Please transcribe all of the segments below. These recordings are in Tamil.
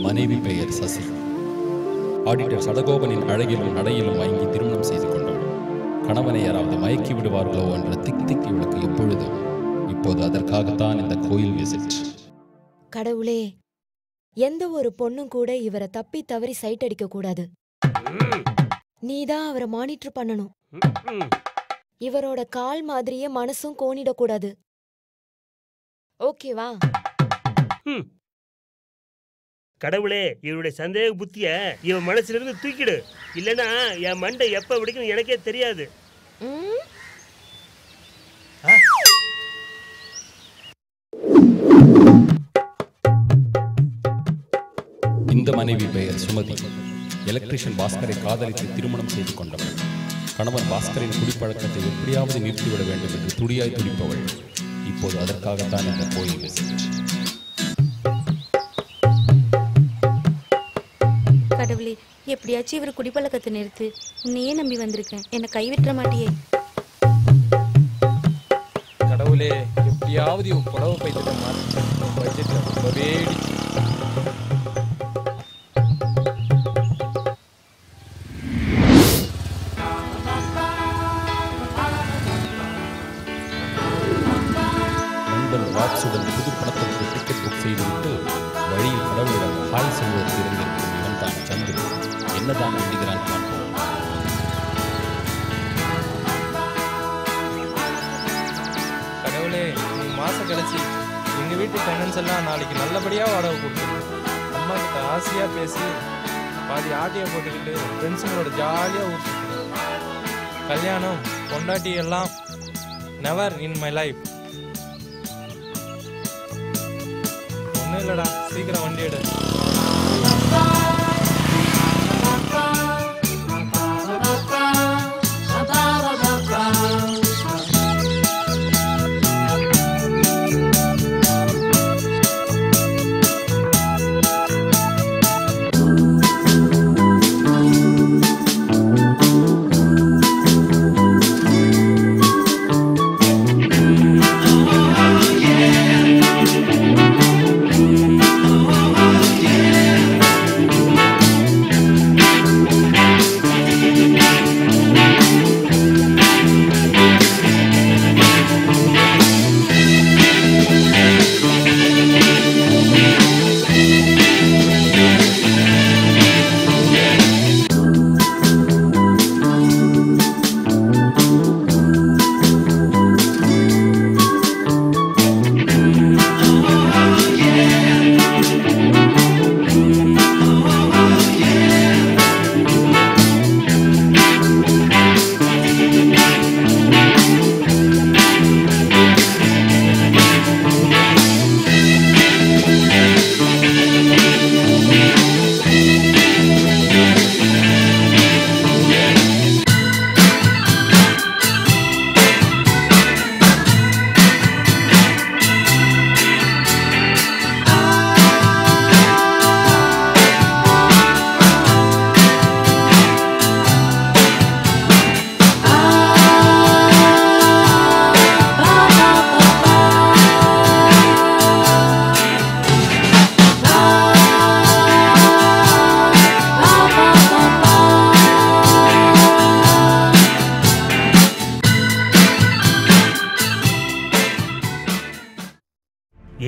மனைவி பெயர் சசி. ஆடிட்டர் சடகோபனின் அழகிலும் நடையிலும் மயங்கி திருமணம் செய்து கொண்டவள். கணவனை யாராவது மயக்கி விடுவார்களோ என்ற திக் இவளுக்கு எப்பொழுதும். இப்போது அதற்காகத்தான் இந்த கோயில் விசிட். கடவுளே, எந்த ஒரு பொண்ணும் கூட இவரை தப்பி தவறி சைட் அடிக்க கூடாது. நீதான் அவரை மானிட்டர் பண்ணணும். இவரோட கால் மாதிரியே மனசும் கோணிடக்கூடாது. ஓகேவா? கடவுளே, இவருடைய சந்தேக புத்திய இவன் மனசுல இருந்து தூக்கிடு. இல்லனா என் மண்டை எப்ப வெடிக்கும் எனக்கே தெரியாது. இந்த மனைவி பெயர் சுமதி. எலக்ட்ரிஷியன் பாஸ்கரை காதலித்து திருமணம் செய்து கொண்டவள். கணவன் பாஸ்கரின் குடிப்பழக்கத்தை எப்படியாவது நிறுத்திவிட வேண்டும் என்று துடியாய் துடிப்பவள். இப்போது அதற்காகத்தான் இந்த கோயில் விசிட். கடவுளே, எப்படியாச்சும் இவர் குடிப்பழக்கத்தை நிறுத்து. உன்னையே நம்பி வந்திருக்கேன், என்னை கைவிட்டுற மாட்டியே. கடவுளே, எப்படியாவது இவன் புடவை பைத்திட்ட மாற்றி பட்ஜெட்ல ரொம்பவே நண்பன் ராக்ஸுடன் புது படத்திற்கு டிக்கெட் புக் செய்துவிட்டு வழியில் கடவுளிடம் ஹாய் சொல்வதற்கு இருந்திருக்கும் இவன் தான் சந்திரு. என்னதான் வேண்டுகிறான் பார்ப்போம். கடவுளே, நீ மாசம் கழிச்சு எங்க வீட்டு டெனன்ஸ் எல்லாம் நாளைக்கு நல்லபடியா வாடகை கொடுத்துரு. அம்மா கிட்ட ஆசையா பேசி பாதி ஆட்டியை போட்டுக்கிட்டு ஃப்ரெண்ட்ஸுங்களோட ஜாலியா ஊர் கல்யாணம் பொண்டாட்டி எல்லாம் நெவர் இன் மை லைஃப். ஒன்றும் இல்லைடா, சீக்கிரம் வண்டி எடு.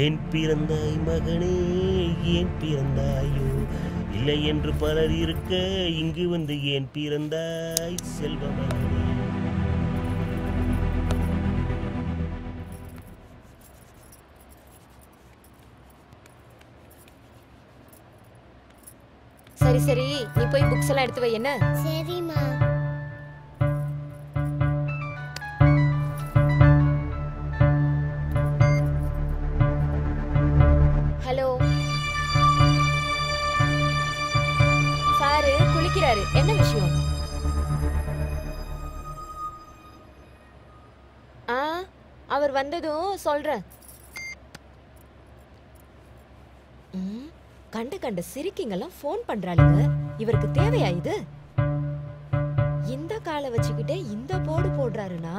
ஏன் பிறந்தாய் மகனே, ஏன் பிறந்தாயோ? இல்லை என்று பலர் இருக்க இங்கு வந்து ஏன் பிறந்தாய் செல்வ மகனே? சரி சரி, நீ போய் புக்ஸ் எல்லாம் எடுத்து வை. என்ன? சரிம்மா. ஹலோ, அவர் வந்ததும் சொல்றேன். கண்ட சிரிக்கிங்கெல்லாம் ஃபோன் பண்றாளுங்க. இவருக்கு தேவையா இது? இந்த காலை வச்சுக்கிட்டே இந்த போடு போடுறாருன்னா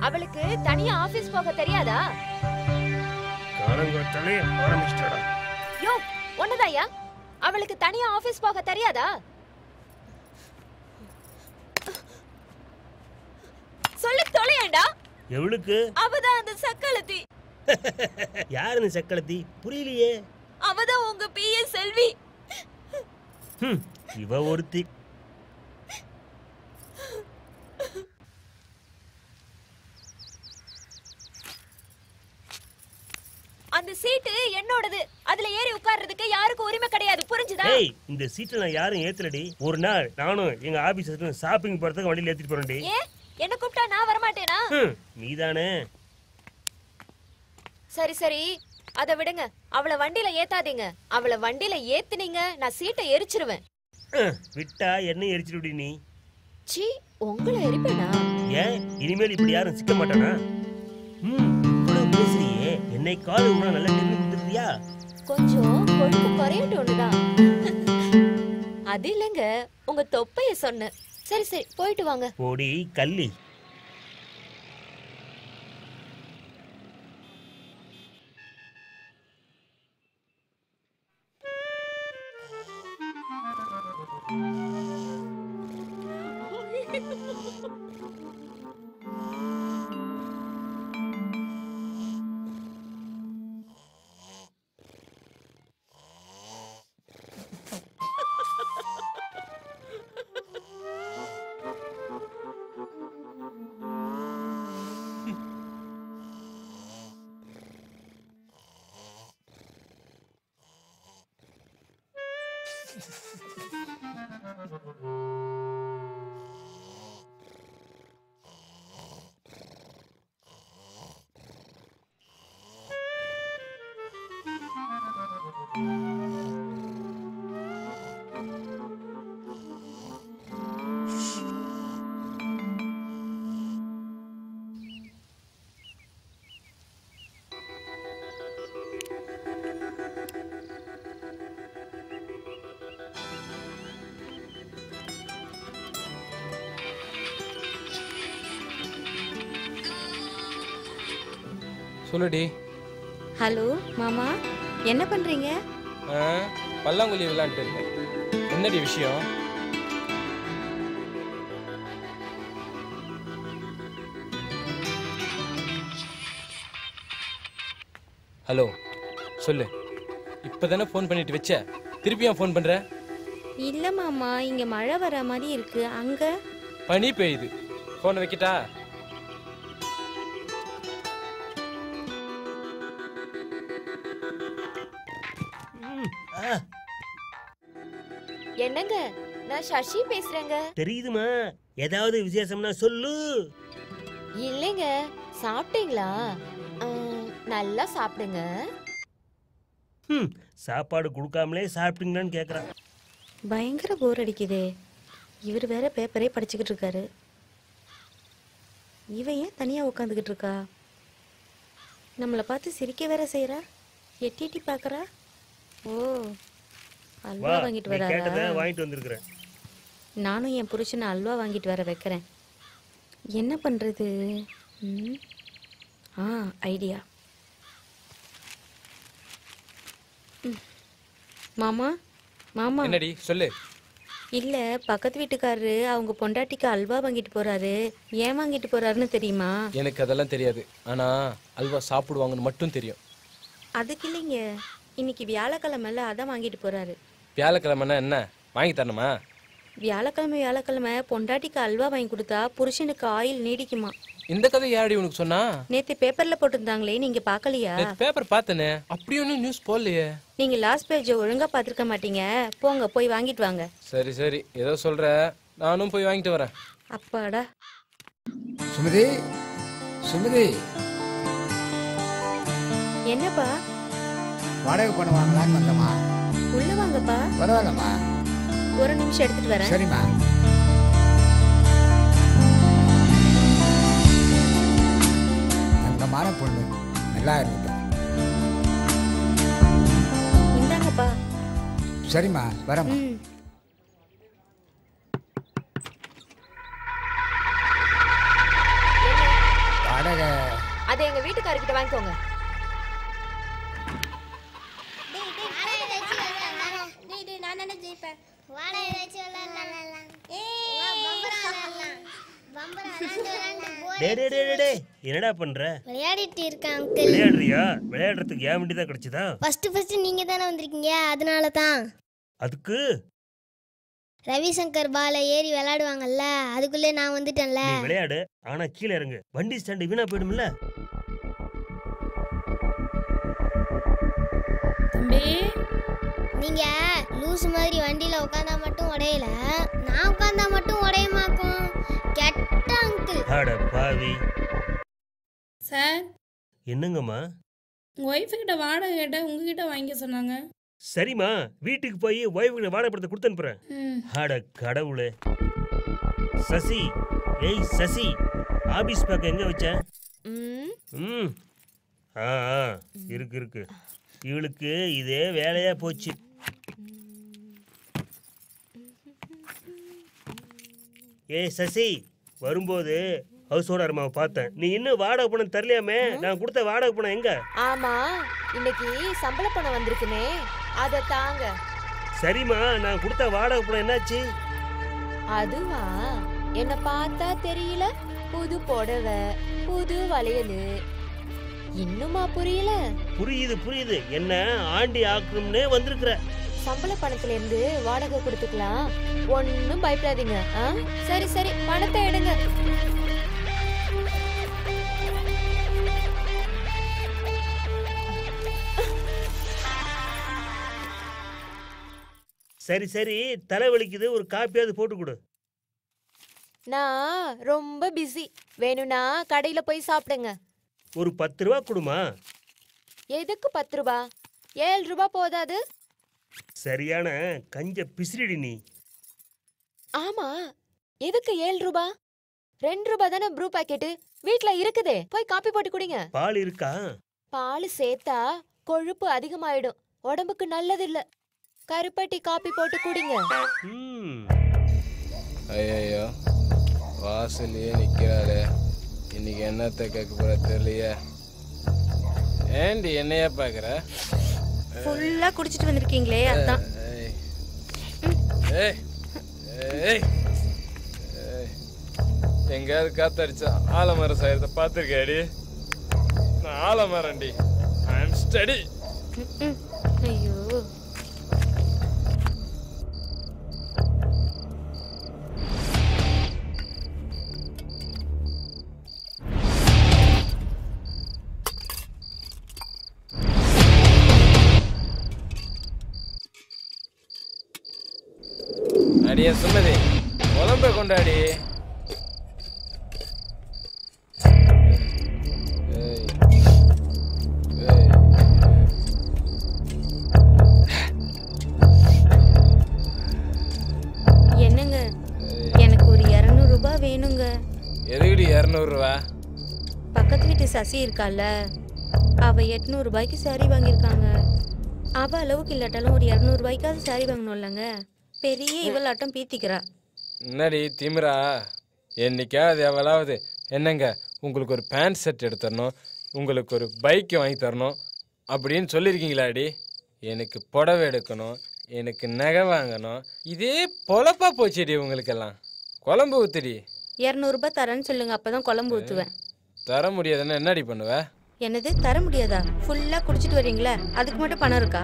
அவளுக்கு தனியா ஆபீஸ் போக தெரியாதா? யோ ஒன்னதாயா, அவளுக்கு தனியா ஆபீஸ் போக தெரியாதா? சொல்லி தொலையேண்டா. எவளுக்கு? அவதான் அந்த சக்களத்தி. யாரு இந்த சக்களத்தி? புரியலையே. அவதான் உங்க பிஏ செல்வி. இவ ஒருத்தி. அந்த சீட்டு என்னோடது. அதுல ஏறி உட்கார்றதுக்கு யாருக்கும் உரிமை கிடையாது, புரிஞ்சுதா? ஏய், இந்த சீட்டை நான் யாரும் ஏத்துலடி. ஒரு நாள் நானும் எங்க ஆபீஸ்ல ஷாப்பிங் போறதுக்கு வண்டியில ஏத்திட்டு போறேன்டி. ஏ, என்ன கூப்பிட்டா நான் வர மாட்டேனா? நீதானே. சரி சரி, அத விடுங்க. அவளை வண்டியில ஏத்தாதீங்க. அவளை வண்டியில ஏத்துனீங்க நான் சீட்டை எரிச்சிருவேன். விட்டா என்ன எரிச்சிடுடி நீ? சீ, உங்களை எரிப்பேனா? ஏன் இனிமேல் இப்படி யாரும் சிக்க மாட்டானா? இவ்வளவு பேசுறியே, என்னை கால் உணவு நல்லா நின்று கொடுத்துருக்கியா? கொஞ்சம் கொழுப்பு குறையட்டும் ஒண்ணுதான். அது இல்லைங்க, உங்க தொப்பைய சொன்ன. சரி சரி, போயிட்டு வாங்க. போடி கள்ளி. சொல்லுடி. ஹலோ மாமா, என்ன பண்றீங்க? பல்லாங்குழி விளையாண்டுட்டு இருக்கேன். என்னடி விஷயம்? ஹலோ சொல்லு. இப்பதானே ஃபோன் பண்ணிட்டு வச்ச, திருப்பியும் ஃபோன் பண்ற? இல்ல மாமா, இங்க மழை வர மாதிரி இருக்கு. அங்க பனி பெய்யுது. ஃபோனை வைக்கிட்டா? என்னங்க, நான் சசி பேசுறேங்க. தெரியுதுமா? ஏதாவது விசேஷம்னா சொல்லு. இல்லைங்க, சாப்பிட்டீங்களா? நல்லா சாப்பிடுங்க. சாப்பாடு கொடுக்காமலே சாப்பிட்டீங்களான்னு கேக்குறான். பயங்கர போர் அடிக்குதே. இவர் வேற பேப்பரே படிச்சுக்கிட்டு இருக்காரு. இவன் ஏன் தனியா உட்காந்துக்கிட்டு இருக்கா? நம்மளை பார்த்து சிரிக்க வேற செய்யறா. எட்டி எட்டி பாக்குறா. ஓ, அல்வா வாங்கிட்டு வராரா? வாங்கிட்டு வந்திருக்கிறேன். நானும் என் புருஷனை அல்வா வாங்கிட்டு வர வைக்கிறேன். என்ன பண்றது? ஐடியா. மாமா மாமா. என்னடி சொல்லு. இல்ல, பக்கத்து வீட்டுக்காரரு அவங்க பொண்டாட்டிக்கு அல்வா வாங்கிட்டு போறாரு. ஏன் வாங்கிட்டு போறாருன்னு தெரியுமா? எனக்கு அதெல்லாம் தெரியாது. ஆனா அல்வா சாப்பிடுவாங்கன்னு மட்டும் தெரியும். அதுக்கு இல்லைங்க, இன்னைக்கு வியாழக்கிழமைல அதான் வாங்கிட்டு போறாரு. வியாழக்கிழமைனா என்ன வாங்கி தரணுமா? வியாழக்கிழமை பொண்டாட்டிக்கு அல்வா வாங்கி கொடுத்தா புருஷனுக்கு ஆயில் நீடிக்குமா? இந்த கதை யாரடி உனக்கு சொன்னா? நேத்து பேப்பர்ல போட்டிருந்தாங்களே, நீங்க பாக்கலையா? பேப்பர் பார்த்தனே, அப்படி ஒன்னும் நியூஸ் போடலையே. நீங்க லாஸ்ட் பேஜ் ஒழுங்கா பாத்துருக்க மாட்டீங்க. போங்க, போய் வாங்கிட்டு வாங்க. சரி சரி, ஏதோ சொல்ற, நானும் போய் வாங்கிட்டு வரேன். அப்பாடா. சுமதி, சுமதி. என்னப்பா? வாடகை பணம் வாங்கலான்னு வந்தம்மா. உள்ள வாங்கப்பா. பரவாயில்லம்மா. ஒரு நிமிஷம் எடுத்துட்டு வரேன். சரிம்மா. தங்கமான பொண்ணு, நல்லா இருக்கட்டும். இந்தாங்கப்பா. சரிம்மா, வரேம்மா. வாடகை அதை எங்க வீட்டுக்காரர்கிட்ட வாங்கிக்கோங்க. என்னடா பண்ற? விளையாடிட்டு இருக்கேன் அங்கிள். விளையாடுறியா? விளையாடுறதுக்கு ஏன் வண்டி தான் கிடைச்சதா? ஃபர்ஸ்ட் நீங்க தானே வந்திருக்கீங்க, அதனால தான். அதுக்கு ரவிசங்கர் பால ஏறி விளையாடுவாங்கல்ல, அதுக்குள்ளே நான் வந்துட்டேன்ல. நீ விளையாடு, ஆனா கீழே இறங்கு. வண்டி ஸ்டாண்டு வீணா போயிடும்ல. நீங்க லூஸ் மாதிரி வண்டியில உட்காந்தா மட்டும் உடையல, நான் உட்காந்தா மட்டும் உடையமாக்கும். கெட்ட அங்கிள். அட பாவி. சார், என்னங்கம்மா? உங்கள் ஒய்ஃபு கிட்ட வாடகை கேட்ட உங்ககிட்ட வாங்கிக்க சொன்னாங்க. சரிம்மா, வீட்டுக்கு போய் ஒய்ஃபுக்கு வாடகை படத்தை கொடுத்து அனுப்புறேன். அட கடவுளே. சசி, ஏய் சசி, ஆபீஸ் பேக் எங்க வச்ச? இருக்கு. இவளுக்கு இதே வேலையா போச்சு. ஏய் சசி, வரும்போது ஹவுஸ் ஓனர் அம்மாவை பார்த்தேன். நீ இன்னும் வாடகை பணம் தரலையாமே? நான் கொடுத்த வாடகை பணம் எங்க? ஆமா, இன்னைக்கு சம்பள பணம் வந்திருக்குனே, அத தாங்க. சரிம்மா, நான் கொடுத்த வாடகை பணம் என்னாச்சு? அதுவா, என்ன பார்த்தா தெரியல? புது புடவை, புது வளையல். இன்னுமா புரியல? புரியுது. என்ன ஆண்டி ஆக்கணும்னே வந்திருக்கிற. சம்பள பணத்துல இருந்து வாடகை கொடுத்துக்கலாம், ஒன்னும் பயப்படாதீங்க. சரி, பணத்தை எடுங்க. சரி, தலைவலிக்குது, ஒரு காப்பியாவது போட்டு கொடு. நான் ரொம்ப பிஸி, வேணும்னா கடையில போய் சாப்பிடுங்க. ஒரு 10 ரூபா கொடுமா. எதுக்கு 10 ரூபா? 7 ரூபா போதாது? சரியான கஞ்ச பிசிறிடி நீ. ஆமா, எதுக்கு 7 ரூபா? 2 ரூபா தானே ப்ரூ பாக்கெட்டு வீட்ல இருக்குதே, போய் காப்பி போட்டு குடிங்க. பால் இருக்கா? பால் சேர்த்தா கொழுப்பு அதிகமாயிடும், உடம்புக்கு நல்லது இல்ல. கருப்பட்டி காப்பி போட்டு குடிங்க. ஐயோ, வாசலையே நிக்கிறாரே, இன்னைக்கு என்னத்தை கேட்க போற தெரியலையே. ஏண்டி என்னையா பாக்குற? ஃபுல்லா குடிச்சிட்டு வந்திருக்கீங்களே, அதான். எங்கேயாவது காத்தடிச்சா ஆலமரம் சாயத்தை பார்த்துருக்கேடி. நான் ஆலமரண்டி. ஐ அம் ஸ்டடி. ஐயோ, அடியே சுமதி, குழம்ப கொண்டாடி. என்னங்க, எனக்கு ஒரு 200 ரூபாய் வேணுங்க. எதுக்குடி 200 ரூபா? பக்கத்து வீட்டு சசி இருக்கால, அவ 800 ரூபாய்க்கு சாரி வாங்கியிருக்காங்க. அவ அளவுக்கு இல்லாட்டாலும் ஒரு 200 ரூபாய்க்காவது சாரி வாங்கணும்லங்க. பெரிய இவளாட்டம் பீத்திக்கிறா. என்னடி திமிரா? என்னைக்காவது எவ்வளவு என்னங்க உங்களுக்கு ஒரு பேண்ட் செட் எடுத்து தரணும், உங்களுக்கு ஒரு பைக்கு வாங்கி தரணும் அப்படின்னு சொல்லியிருக்கீங்களாடி? எனக்கு புடவை எடுக்கணும், எனக்கு நகை வாங்கணும், இதே பொழப்பா போச்சுடி உங்களுக்கெல்லாம். குழம்பு ஊத்துடி. 200 ரூபாய் தரேன்னு சொல்லுங்க, அப்பதான் குழம்பு ஊற்றுவேன். தர முடியாதுன்னா என்னடி பண்ணுவ? என்னது தர முடியாதா? ஃபுல்லாக குடிச்சிட்டு வரீங்களே, அதுக்கு மட்டும் பணம் இருக்கா?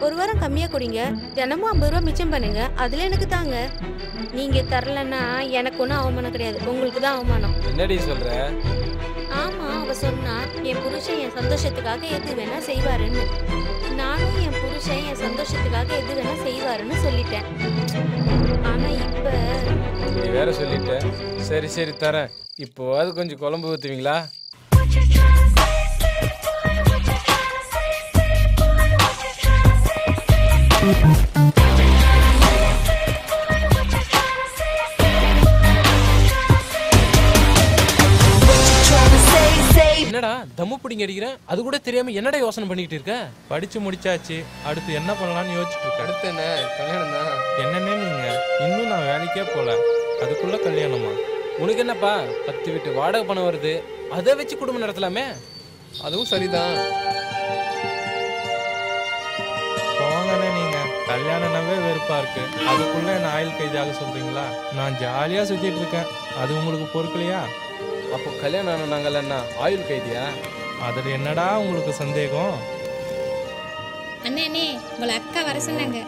ஒரு வாரம் கம்மியாக குடிங்க, தினமும் 50 ரூபா மிச்சம் பண்ணுங்க, அதில் எனக்கு தாங்க. நீங்கள் தரலன்னா எனக்கு ஒன்றும் அவமானம் கிடையாது, உங்களுக்கு தான் அவமானம். என்னடி சொல்ற? ஆமாம், அவ சொன்னா என் புருஷன் என் சந்தோஷத்துக்காக எது வேணா செய்வாருன்னு. நானும் என் புருஷன் என் சந்தோஷத்துக்காக எது வேணா செய்வாருன்னு சொல்லிட்டேன். ஆனால் இப்போ நீ வேற சொல்லிட்ட. சரி தரேன். இப்போவாது கொஞ்சம் குழம்பு ஊற்றுவீங்களா? தம்மு பிடிங்க அடிக்கிறேன், அது கூட தெரியாம என்னடா யோசனை பண்ணிக்கிட்டு இருக்க? படிச்சு முடிச்சாச்சு, அடுத்து என்ன பண்ணலாம்னு யோசிச்சுட்டு இருக்க. அடுத்து என்ன? கல்யாணம் தான். என்னன்னே நீங்க இன்னும் நான் வேலைக்கே போல, அதுக்குள்ள கல்யாணமா? உனக்கு என்னப்பா, 10 வீட்டு வாடகை பணம் வருது, அதை வச்சு குடும்பம் நடத்தலாமே. அதுவும் சரிதான். போங்கண்ணே, நீங்க கல்யாணம்னாவே வெறுப்பா இருக்கு, அதுக்குள்ள என்ன ஆயுள் கைதியாக சொல்றீங்களா? நான் ஜாலியா சுத்திட்டு இருக்கேன், அது உங்களுக்கு பொறுக்கலையா? அப்போ கல்யாணம் ஆன நாங்கள் என்ன ஆயுள் கைதியா? அதில் என்னடா உங்களுக்கு சந்தேகம்? அண்ணே அண்ணே, உங்களை அக்கா வர சொன்னாங்க.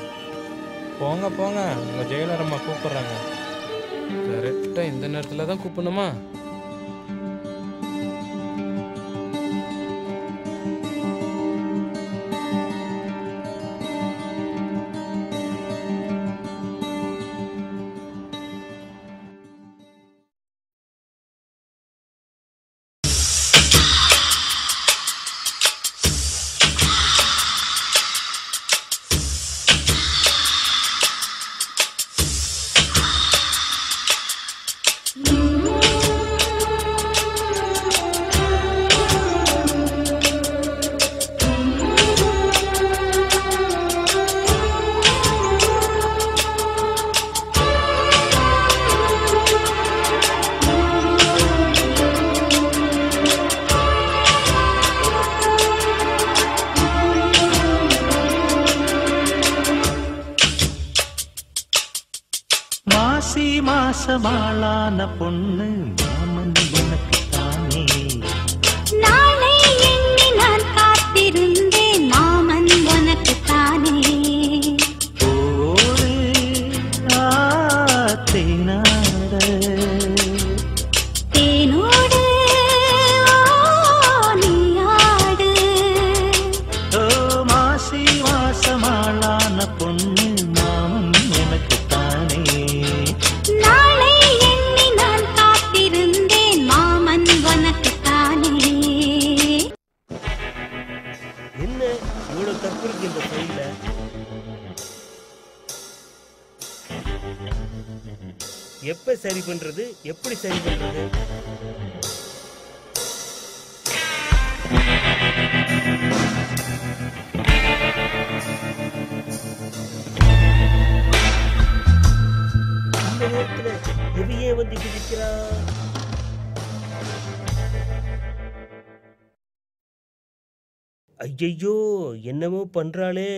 போங்க போங்க, உங்கள் ஜெயிலர் அம்மா கூப்பிட்றாங்க. கரெக்டாக இந்த நேரத்தில் தான் கூப்பிடணுமா? மாசமாளான பொண்ணு மாமன் உனக்கு தானே. நாளை எண்ணி நான் காத்திருந்தேன், மாமன் உனக்கு தானே. ஓடு தேனாட தேனோடு நீயாடு. ஓ மாசி மாசமாளான பொண்ணு மாமன் எனக்கு தானே. நாளை எண்ணி நான் காத்திருந்தேன், மாமன் உனக்கு தானே. என்ன இவ்வளவு தப்பு இருக்கு இந்த ஃபைல்ல? எப்ப சரி பண்றது, எப்படி சரி பண்றது? இந்த நேரத்துல எவையே வந்து கிழிக்கிறா? ஐயையோ, என்னமோ பண்றாளே.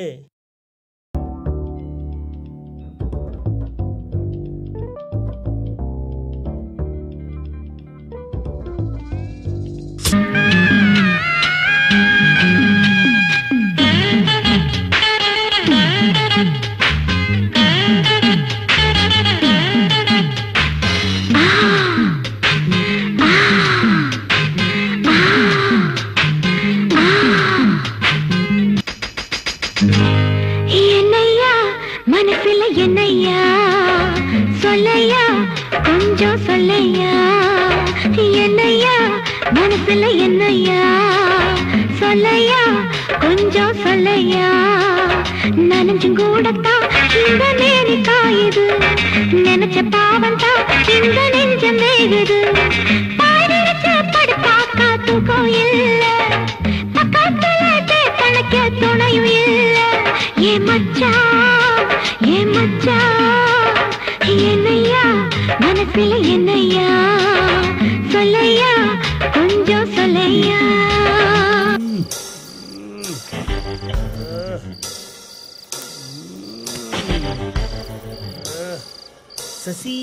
என்னையா மனசுல என்னையா சொல்லையா, கொஞ்சம் சொல்லையா. என்னையா மனசுல என்னையா சொல்லையா, கொஞ்சம் சொல்லையா. நனைஞ்சும் கூடத்தான் இந்த நேரி காயுது, நினைச்ச பாவம் தான் இந்த நெஞ்சம் வேகுது. பாடிச்ச படுத்தாக்கா தூக்கம் இல்ல, பக்கத்துல பணக்க துணையும் இல்ல. ஏ மச்சான், ஏ மச்சான், என்னையா மனசுல என்னையா சொல்லையா, கொஞ்சம் சொல்லையா. சசி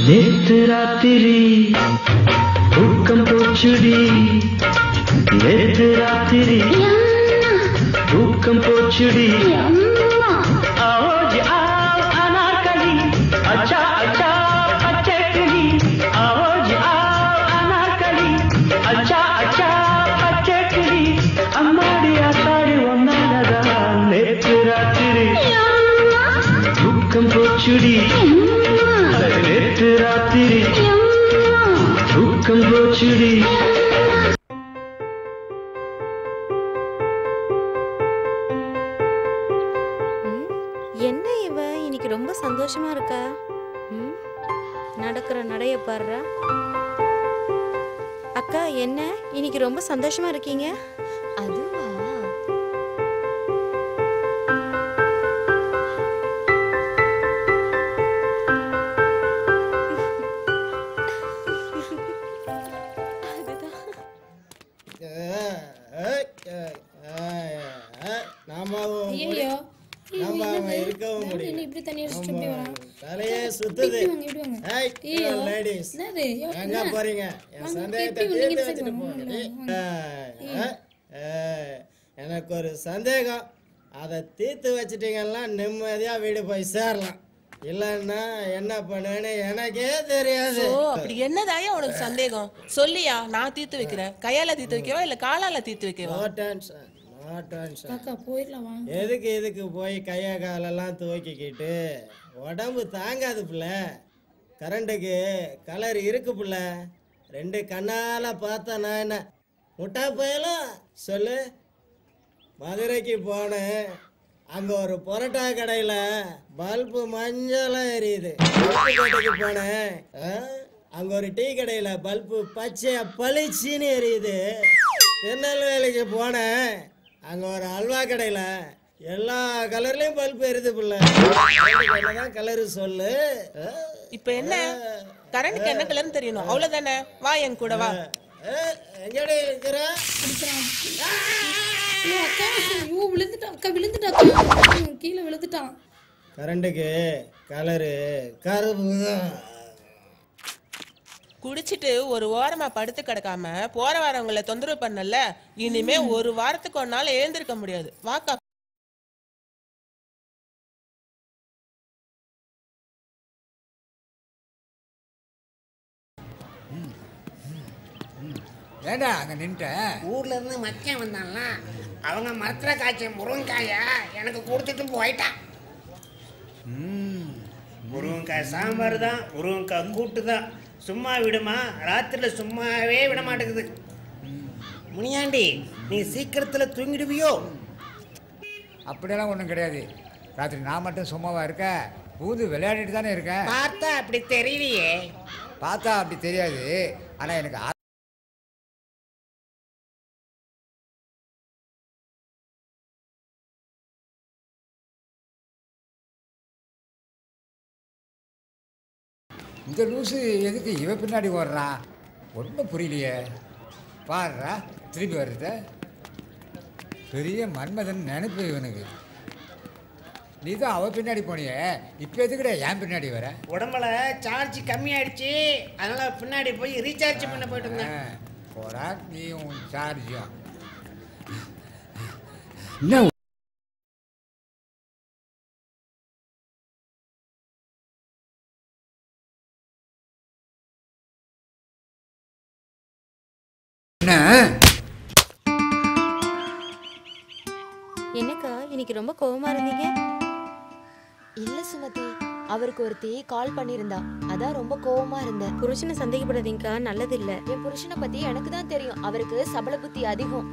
நேற்று ராத்திரி தூக்கம் போச்சுடி, நேற்று ராத்திரி தூக்கம் போச்சுடி. आओ आओ अनारकली, अच्छा अच्छा अच्छे कली. आओ आओ अनारकली, अच्छा अच्छा अच्छे कली. अम्माड़ी आसाड़ी वन्नालदा போச்சுடி நேற்று ராத்திரி தூக்கம் போச்சுடி. என்ன இவ இன்னைக்கு ரொம்ப சந்தோஷமா இருக்கா? நடக்கிற நடைய பாடுறா. அக்கா என்ன இன்னைக்கு ரொம்ப சந்தோஷமா இருக்கீங்க? அதுவா? தலையே சுத்துது. எங்க போறீங்க? என் சந்தேகத்தை தீர்த்து வச்சுட்டு போங்க. எனக்கு ஒரு சந்தேகம், அதை தீர்த்து வச்சுட்டீங்கன்னா நிம்மதியா வீடு போய் சேரலாம். இல்லன்னா என்ன பண்ணுவேன்னு எனக்கே தெரியாது. அப்படி என்னதாயா உனக்கு சந்தேகம்? சொல்லியா, நான் தீர்த்து வைக்கிறேன். கையால தீர்த்து வைக்கவா இல்ல காலால தீர்த்து வைக்கவா? எதுக்கு போய் கைய காலெல்லாம் துவக்கிக்கிட்டு உடம்பு தாங்காது பிள்ளை. கரண்ட்டுக்கு கலர் இருக்கு பிள்ளை. 2 கண்ணால பார்த்தா நான் என்ன முட்டா போயலாம் சொல்லு. மதுரைக்கு போனேன், அங்க ஒரு பரோட்டா கடையில பல்பு மஞ்சளா எரியுது. கடைக்கு போனேன், அங்க ஒரு டீ கடையில பல்பு பச்சையா பளிச்சுன்னு எரியுது. திருநெல்வேலிக்கு போனேன், அங்க ஒரு அல்வா கடையில எல்லா கலர்லயும் பல்பு எரியுது பிள்ளை. என்னதான் கலரு சொல்லு. இப்ப என்ன கரண்ட்க்கு என்ன கலர்னு தெரியணும், அவ்வளவுதானே? வா என் கூட வா. எங்கடி இருக்கிற? கீழே விழுந்துட்டான். கரண்ட்டுக்கு கலரு கருப்பு தான். குடிச்சிட்டு ஒரு ஓரமா படுத்து கிடக்காம போற வரவங்களை தொந்தரவு பண்ணல. இனிமே ஒரு வாரத்துக்கு ஒரு நாள் எழுந்திருக்க முடியாது. வாக்கா. ஏண்டா அங்க நின்ட்டேன்? ஊர்ல இருந்து மச்சான் வந்தான்ல, அவங்க மரத்துல காய்ச்ச முருங்காய எனக்கு கொடுத்துட்டு போயிட்டான். முருங்கைக்காய் சாம்பார் தான், முருங்கைக்காய் கூட்டு தான். சும்மா விடுமா? ராத்திரில சும்மாவே விட மாட்டேங்குது. முனியாண்டி, நீ சீக்கிரத்துல தூங்கிடுவியோ? அப்படியெல்லாம் ஒன்றும் கிடையாது. ராத்திரி நான் மட்டும் சும்மாவா இருக்கேன்? பூந்து விளையாடிட்டு தானே இருக்கேன். பார்த்தா அப்படி தெரியலையே. பார்த்தா அப்படி தெரியாது, ஆனா எனக்கு இந்த லூசு எதுக்கு இவ பின்னாடி ஓடுறான்? ஒன்றும் புரியலையே. பாடுறா திரும்பி வருத. பெரிய மன்மதன் நினைப்பு இவனுக்கு. நீ தான் அவ பின்னாடி போனியே, இப்போ எதுக்குடா என் பின்னாடி வர? உடம்புல சார்ஜ் கம்மியாயிடுச்சு, அதனால பின்னாடி போய் ரீசார்ஜ் பண்ண போயிட்டு இருந்தேன். போடா நீ உன் சார்ஜும். என்னக்கா இன்னைக்கு ரொம்ப கோவமா இருந்தீங்க? இல்ல சுமதி, அவருக்கு ஒருத்தி கால் பண்ணியிருந்தா, அதான் ரொம்ப கோவமா இருந்தேன். புருஷனை சந்தேகப்படாதீங்கக்கா, நல்லது இல்ல. என் புருஷனை பத்தி எனக்கு தான் தெரியும். அவருக்கு சபல புத்தி அதிகம்.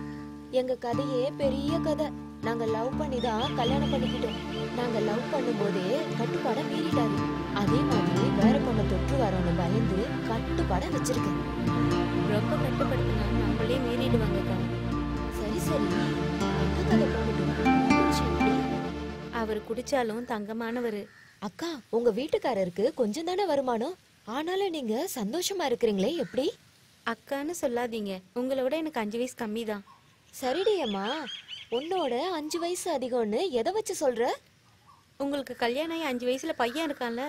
எங்க கதையே பெரிய கதை. நாங்க லவ் பண்ணி தான் கல்யாணம் பண்ணிக்கிட்டோம். நாங்க லவ் பண்ணும்போதே கட்டுப்பாட மீறிட்டாரு. அதே மாதிரி வேற பொண்ணை தொற்று வரோன்னு பயந்து கட்டுப்பாட வச்சிருக்கேன். ரொம்ப கட்டுப்படுத்தினா நம்மளே மீறிடுவாங்கக்கா. சரி சரி, என்ன கதை போகட்டும். அவர் குடிச்சாலும் தங்கமானவர். அக்கா, உங்க வீட்டுக்காரருக்கு கொஞ்சம் தானே வருமானம், ஆனாலும் நீங்க சந்தோஷமா இருக்கிறீங்களே எப்படி? அக்கான்னு சொல்லாதீங்க, உங்களை விட எனக்கு 5 வயசு கம்மி தான். சரிடி அம்மா, உன்னோட 5 வயசு அதிகம்னு எதை வச்சு சொல்ற? உங்களுக்கு கல்யாணம் ஆகி 5 வயசுல பையன் இருக்கான்ல.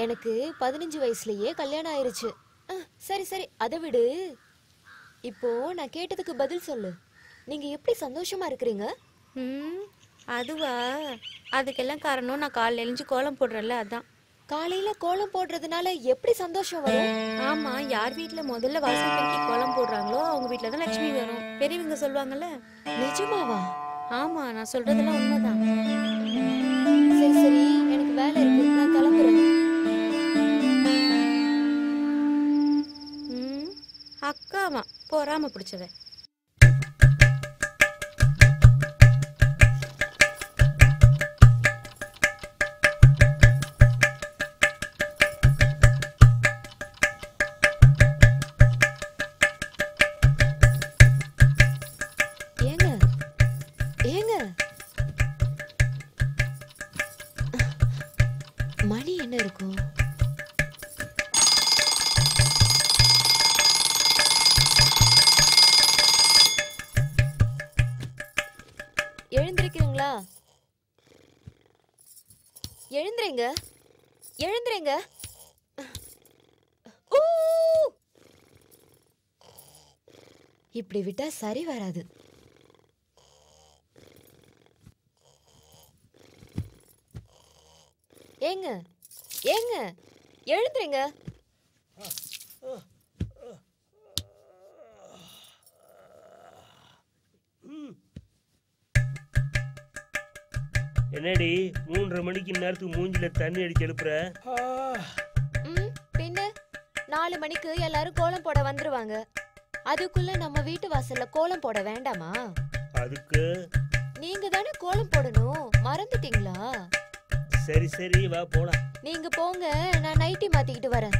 எனக்கு 15 வயசுலயே கல்யாணம் ஆயிருச்சு. சரி சரி, அதை விடு. இப்போ நான் கேட்டதுக்கு பதில் சொல்லு. நீங்க எப்படி சந்தோஷமா இருக்கிறீங்க? அதுவா, அதுக்கெல்லாம் காரணம் நான் காலையில எழுந்து கோலம் போடுறேன்ல, அதான். காலையில கோலம் போடுறதுனால எப்படி சந்தோஷம் வரும்? ஆமா, யார் வீட்டுல முதல்ல வாசல் பெருக்கி கோலம் போடுறாங்களோ அவங்க வீட்டுல தான் லட்சுமி வரும், பெரியவங்க சொல்லுவாங்கல்ல. நிஜமாவா? ஆமா, நான் சொல்றதெல்லாம் உண்மைதான். சரி சரி, எனக்கு வேலை இருக்கு, நான் கிளம்புறேன். அக்காவா பொறாம பிடிச்சவ. ஏங்க ஏங்க, மணி என்ன இருக்கும்? எழுந்திருக்கிறீங்களா? எழுந்திரீங்க, எழுந்திரீங்க. இப்படி விட்டா சரி வராது. ஏங்க ஏங்க, எழுந்திரீங்க. என்னடி 3:30 மணிக்கு நேரத்துக்கு மூஞ்சில தண்ணி அடிச்சு எழுப்புற? பின்ன 4 மணிக்கு எல்லாரும் கோலம் போட வந்துருவாங்க. அதுக்குள்ள நம்ம வீட்டு வாசல்ல கோலம் போட வேண்டாமா? அதுக்கு நீங்க தானே கோலம் போடணும், மறந்துட்டீங்களா? சரி சரி வா போலாம். நீங்க போங்க, நான் நைட்டி மாத்திக்கிட்டு வரேன்.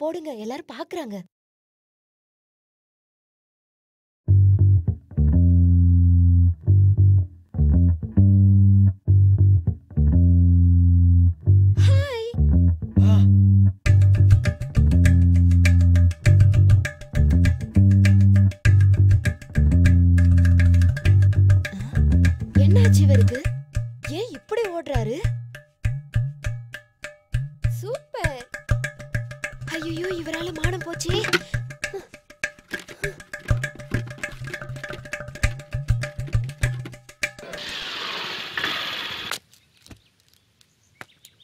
போடுங்க, எல்லாரும் பாக்குறாங்க. என்னாச்சு இவருக்கு? ஏன் இப்படி ஓடுறாரு? சூப்பர். ஐயோ, இவரால மானம் போச்சே.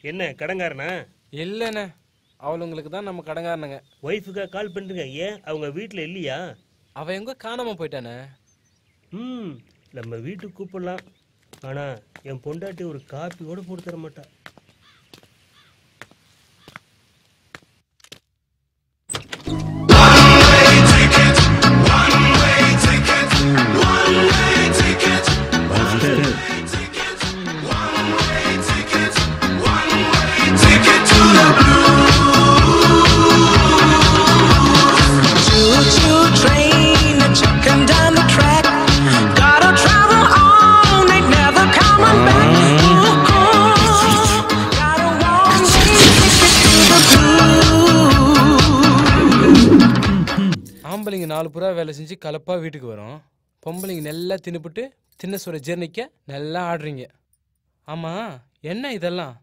என்ன கடங்காரனா? இல்லைண்ணே, அவளுங்களுக்கு தான் நம்ம கடங்காரனுங்க. ஒய்ஃபுக்கா கால் பண்ணுங்க. ஏன் அவங்க வீட்டில் இல்லையா? அவ எங்க காணாம போயிட்டானே. நம்ம வீட்டுக்கு கூப்பிடலாம். ஆனா என் பொண்டாட்டி ஒரு காப்பி கூட போட்டு தர மாட்டா. One way ticket, one நாலு புறா வேலை செஞ்சு கலப்பாக வீட்டுக்கு வரும். பொம்பளைங்க நல்லா தின்னுபிட்டு தின்ன சுர ஜீர்ணிக்க நல்லா ஆடுறீங்க. ஆமாம், என்ன இதெல்லாம்?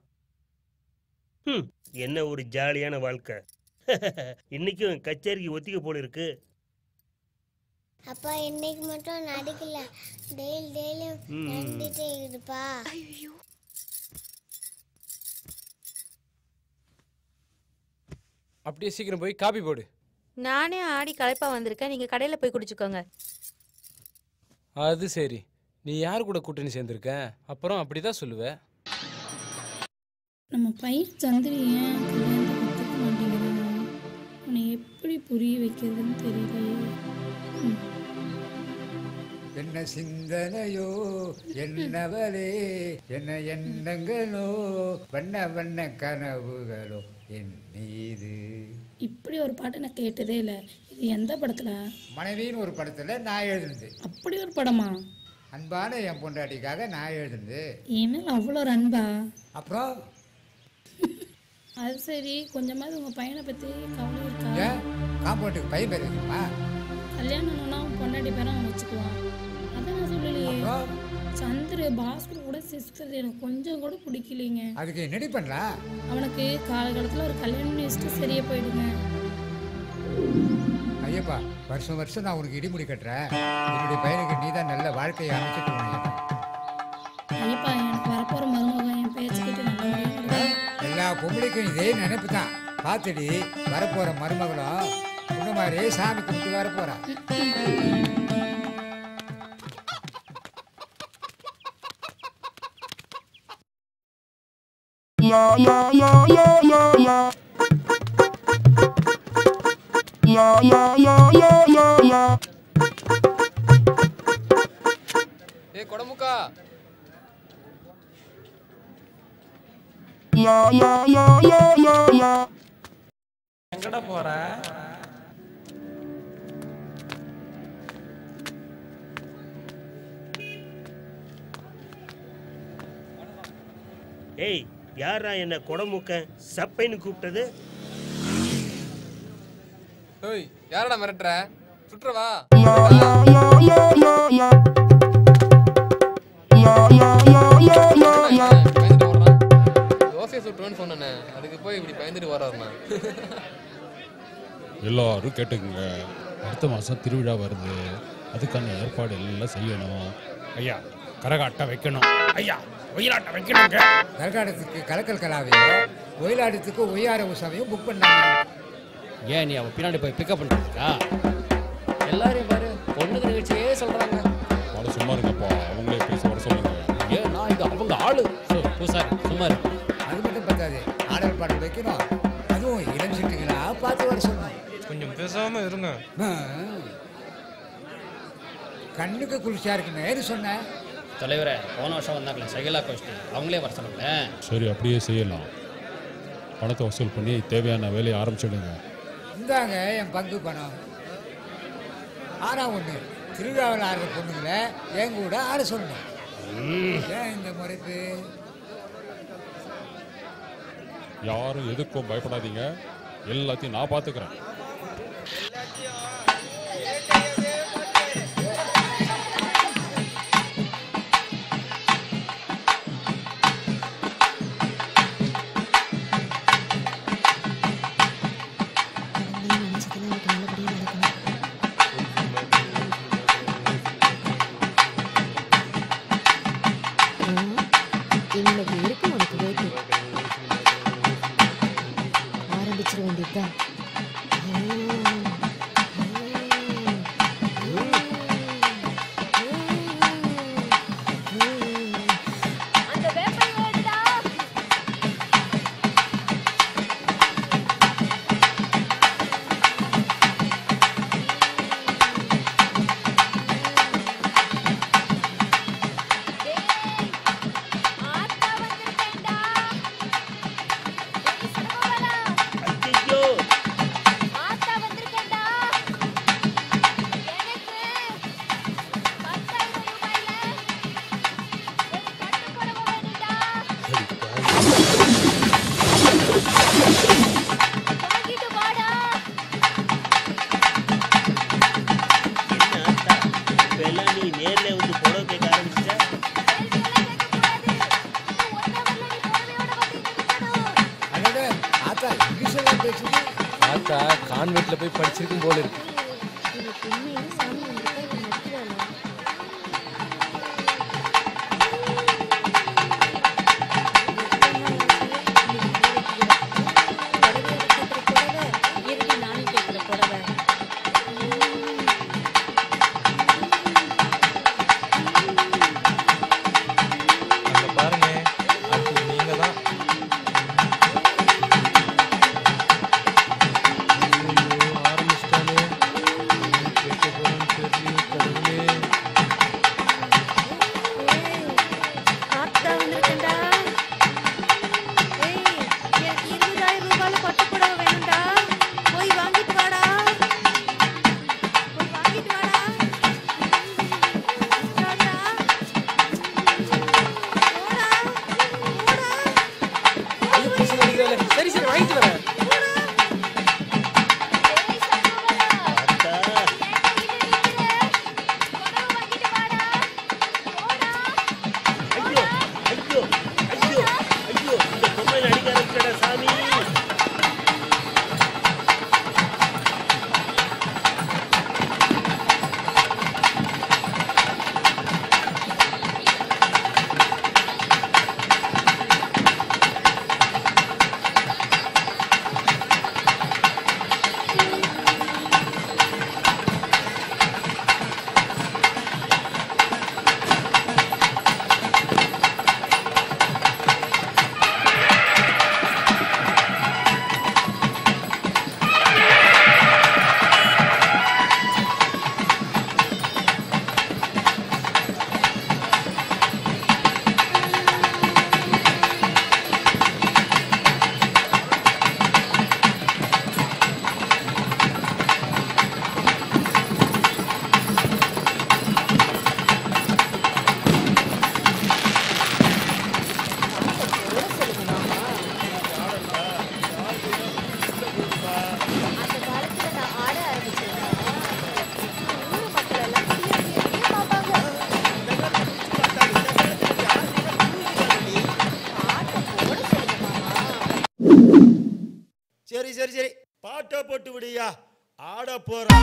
என்ன ஒரு ஜாலியான வாழ்க்கை. இன்னைக்கும் கச்சேரிக்கு ஒத்திக்க போல இருக்கு. அப்பா இன்னைக்கு மட்டும் நடிக்கல, டெய்லியும் நடிட்டே இருப்பா. அப்படியே சீக்கிரம் போய் காபி போடு. நானே ஆடி களைப்பா வந்திருக்கேன், நீங்க கடையில போய் குடிச்சுக்கோங்க. அது சரி, நீ யார் கூட கூட்டணி சேர்ந்திருக்க? அப்புறம் அப்படிதான் சொல்லுவ. நம்ம பையன் சந்திரி ஏன் கல்யாணத்தை ஒத்துக்க மாட்டேங்கிறான்? அவனை எப்படி புரிய வைக்கிறதுன்னு தெரியலையே. என்ன சிந்தனையோ என்னவளே, என்ன எண்ணங்களோ, வண்ண வண்ண கனவுகளோ என் மீது. இப்படி ஒரு பாட்டு நான் கேட்டதே இல்லை. இது எந்த படத்துல? மனைவின்னு ஒரு படத்துல நான் எழுதுனது. அப்படி ஒரு படமா? அன்பான என் பொண்டாட்டிக்காக நான் எழுதுனது. ஏன்னா அவ்வளோ ஒரு அன்பா? அப்புறம் அது சரி, கொஞ்சமாவது உங்க பையனை பத்தி கவலை இருக்கா? ஏன் காம்பவுண்டுக்கு பையன் பேர் இருக்குமா? கல்யாணம்னா பொண்டாட்டி பேரை அவன் வச்சுக்குவான். அதான் நான் சொல்லலையே. சந்திர பாஸ்கர் கூட சிஸ்டர் எனக்கு கொஞ்சம் கூட பிடிக்கலைங்க. அதுக்கு என்னடி பண்ணலாம்? அவனுக்கு காலகாலத்தில் ஒரு கல்யாணம் வச்சுட்டு சரியா போயிடுங்க. ஐயப்பா, வருஷம் வருஷம் நான் உனக்கு இடிமுடி கட்டுறேன். என்னுடைய பையனுக்கு நீ தான் நல்ல வாழ்க்கையை அமைச்சிட்டு போனீங்க. ஐயப்பா, எனக்கு வரப்போற மருமகன் என் பேச்சுக்கிட்டு நல்ல எல்லா பொம்பளைக்கும் இதே நினைப்பு தான். பார்த்துடி, வரப்போற மருமகளும் இந்த மாதிரி சாமி கும்பிட்டு வரப்போறா. ஏய் கொடமுக்கா, எங்கடா போற? ஏய், யாரா என்ன கொடமுக்க சப்பைன்னு கூப்பிட்டது? ஓய், யாரடா மிரட்டுற? சுற்றவா? தோசை சுட்டுவேன்னு சொன்னேனே, அதுக்கு போய் இப்படி பயந்துட்டு வர்றாருண்ணா. எல்லாரும் கேட்டுக்குங்க, அடுத்த மாதம் திருவிழா வருது. அதுக்கான ஏற்பாடு எல்லாம் செய்யணும். ஐயா, கரகாட்டம் வைக்கணும். ஐயா, ஒயிலாட்டம் வைக்கணுங்க. கரகாட்டத்துக்கு கலக்கல் கலாவையும் ஒயிலாட்டத்துக்கு ஒய்யார உற்சவையும் புக் பண்ணாங்க. ஏன் நீ அவன் பின்னாடி போய் பிக்கப் பண்ணுறதுக்கா? எல்லாரையும் பாரு, பொண்ணுக்கு நிகழ்ச்சியே சொல்கிறாங்க. அவளை சும்மா இருங்கப்பா, அவங்களே பேச வர சொல்லுங்க. ஏன் நான் இது அவங்க ஆளு பூசாரி, சும்மா இருக்கு. அது மட்டும் பார்த்தாது, ஆடல் பாடல் வைக்கணும். அதுவும் இளம் சிட்டுகளா பார்த்து வர சொல்லணும். கொஞ்சம் பேசாம இருங்க. கண்ணுக்கு குளிர்ச்சியா இருக்குன்னு சொன்னேன். தலைவரே, போன வருஷம் வந்தாங்களே சகிலா கோஷ்டி, அவங்களே வர சொல்லுங்களேன். சரி, அப்படியே செய்யலாம். பணத்தை வசூல் பண்ணி தேவையான வேலையை ஆரம்பிச்சிடுங்க. இந்தாங்க என் பங்கு பணம். ஆனா ஒண்ணு, திருவிழாவில் ஆடுற பொண்ணுங்களை என் கூட ஆட சொல்லணும். ஏன் இந்த முறைப்பு? யாரும் எதுக்கும் பயப்படாதீங்க, எல்லாத்தையும் நான் பார்த்துக்கிறேன். இன்னைக்கு இருக்கு உனக்கு வேட்டு. ஆரம்பிச்சிட வேண்டியதுதான். ஐயோ, ஆத்தா இங்கிலீஷ் எல்லாம் பேசுது. ஆத்தா கான்வென்ட்ல போய் படிச்சிருக்கும் போல இருக்கு. சரி சரி சரி பாட்டை போட்டு விடியா ஆட போறா.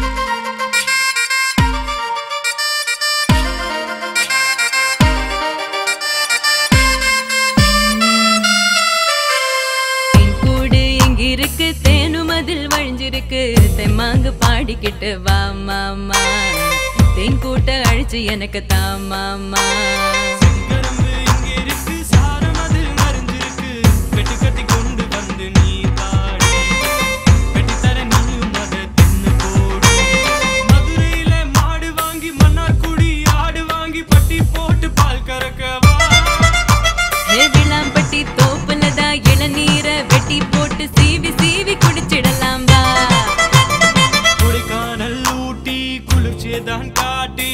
இருக்கு தேனும் அதில் வழிஞ்சிருக்கு தெம்மாங்கு பாடிக்கிட்டு வா மாமா தேன் கூட்ட அழிச்சு எனக்கு தாமாமா தோப்புலதான் இளநீரை வெட்டி போட்டு சீவி சீவி குடிச்சிடலாம் வா கொடைக்கானல் ஊட்டி குளிர்ச்சியதான் காட்டி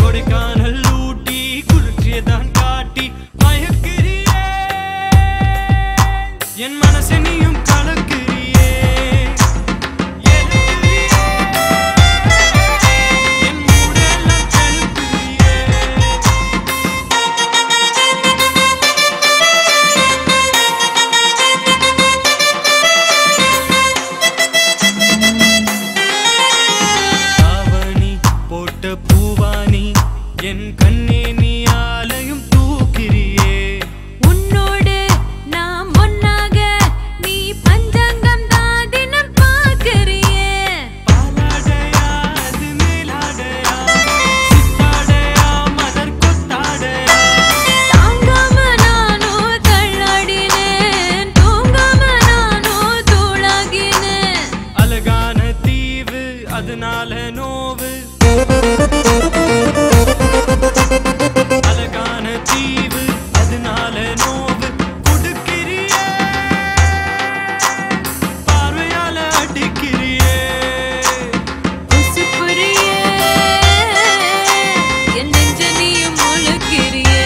கொடைக்கானல் ஊட்டி குளிர்ச்சியதான் காட்டி மயக்கிறியே என் மனசை நீயும் கலக்கிறியே என் கண்ணே நீ ஆலயம் தூக்கிறியே உன்னோடு நாம் ஒன்னாக நீ பஞ்சங்கம் தான் தினம் பார்க்கிறியே பாலாடையா அது மேலாடையா சித்தாடையா மதர் கொத்தாடையா தாங்காம நானோ தள்ளாடினேன் தூங்காம நானோ தூளாகினேன் அழகான தீவு அதனால நோவு அழகான தீவு அதனால நோவு கொடுக்கிறியே பார்வையால அடிக்கிறியே உசுப்புறியே என் நெஞ்ச நீயும் முழுக்கிறியே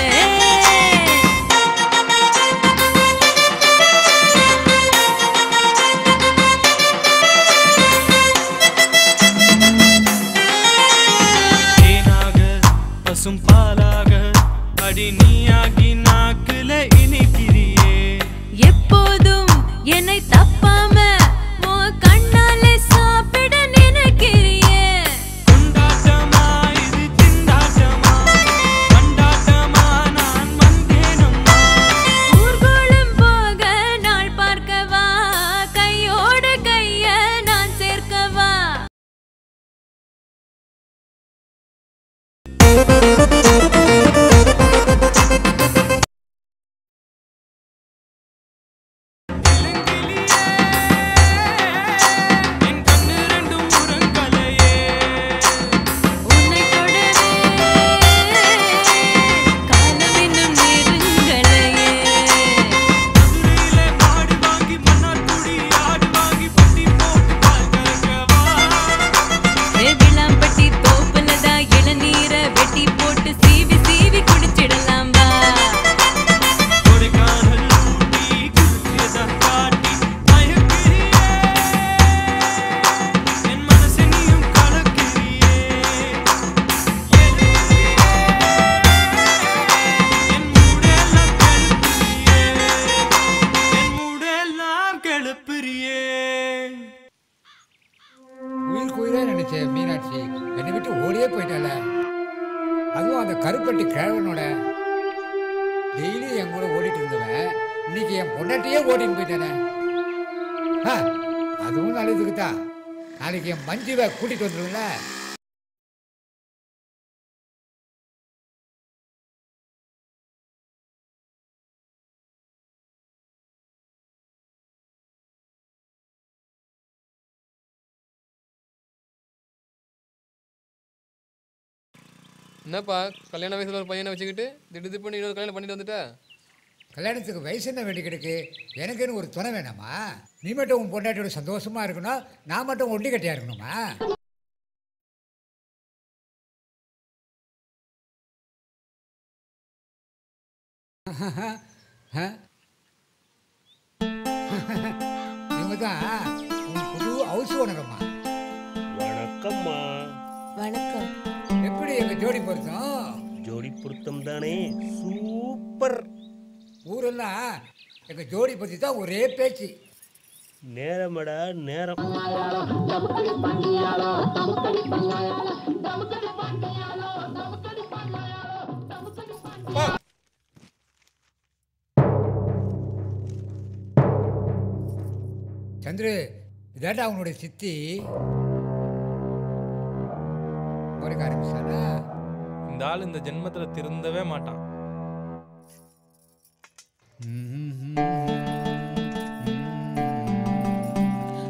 பசும் பாலாக அடி நீயாகி நாக்குல இனிக்கிறியே என்னை தப்பாம உன் கண்ணாலே சாப்பிட நினைக்கிறியே. கொண்டாட்டமா இது திண்டாட்டமா கொண்டாட்டமா நான் வந்தேனம்மா. ஊர்கோலம் போக நாள் பார்க்கவா கையோடு கைய நான் சேர்க்கவா. உன்னை தொடவே காலம் இன்னும் நெருங்கலையே. விளாம்பட்டி தோப்புலதான் இளநீர வெட்டி போட்டு சீவி சீவி குடிச்சிடலாம் வா. உயிர் நினைச்சேன் மீனாட்சி, என்னை விட்டு ஓடியே போயிட்டால. அதுவும் அந்த கருப்பட்டி கிழவனோட டெய்லி என் கூட ஓடிட்டு இருந்தவன் இன்னைக்கு என் பொண்டாட்டியே ஓடிட்டு போயிட்டானே. அதுவும் நல்லதுக்கு தான். நாளைக்கு என் மஞ்சுவை கூட்டிட்டு வந்துருங்கள. என்னப்பா கல்யாண வயசுல ஒரு பையனை வச்சுக்கிட்டு திடீர் பண்ணி இன்னொரு கல்யாணம் பண்ணிட்டு வந்துட்ட? கல்யாணத்துக்கு வயசு என்ன வேண்டி கிடக்கு? எனக்குன்னு ஒரு துணை வேணாமா? நீ மட்டும் உன் பொண்டாட்டியோட சந்தோஷமா இருக்கணும், நான் மட்டும் ஒண்டி கட்டியா இருக்கணுமா? இவங்க தான் உன் புது ஹவுஸ் ஓனரம்மா. வணக்கம்மா. வணக்கம். எப்படி எங்க ஜோடி பொருத்தம்? ஜோடி பொருத்தம் தானே, சூப்பர். ஊரெல்லாம் எங்க ஜோடி பத்தி தான் ஒரே பேச்சு. நேரமடா நேரம். சந்திரு, இதாண்டா அவனுடைய சித்தி. முறைக்க ஆரம்பிச்சானா? இந்த ஆள் இந்த ஜென்மத்துல திருந்தவே மாட்டான்.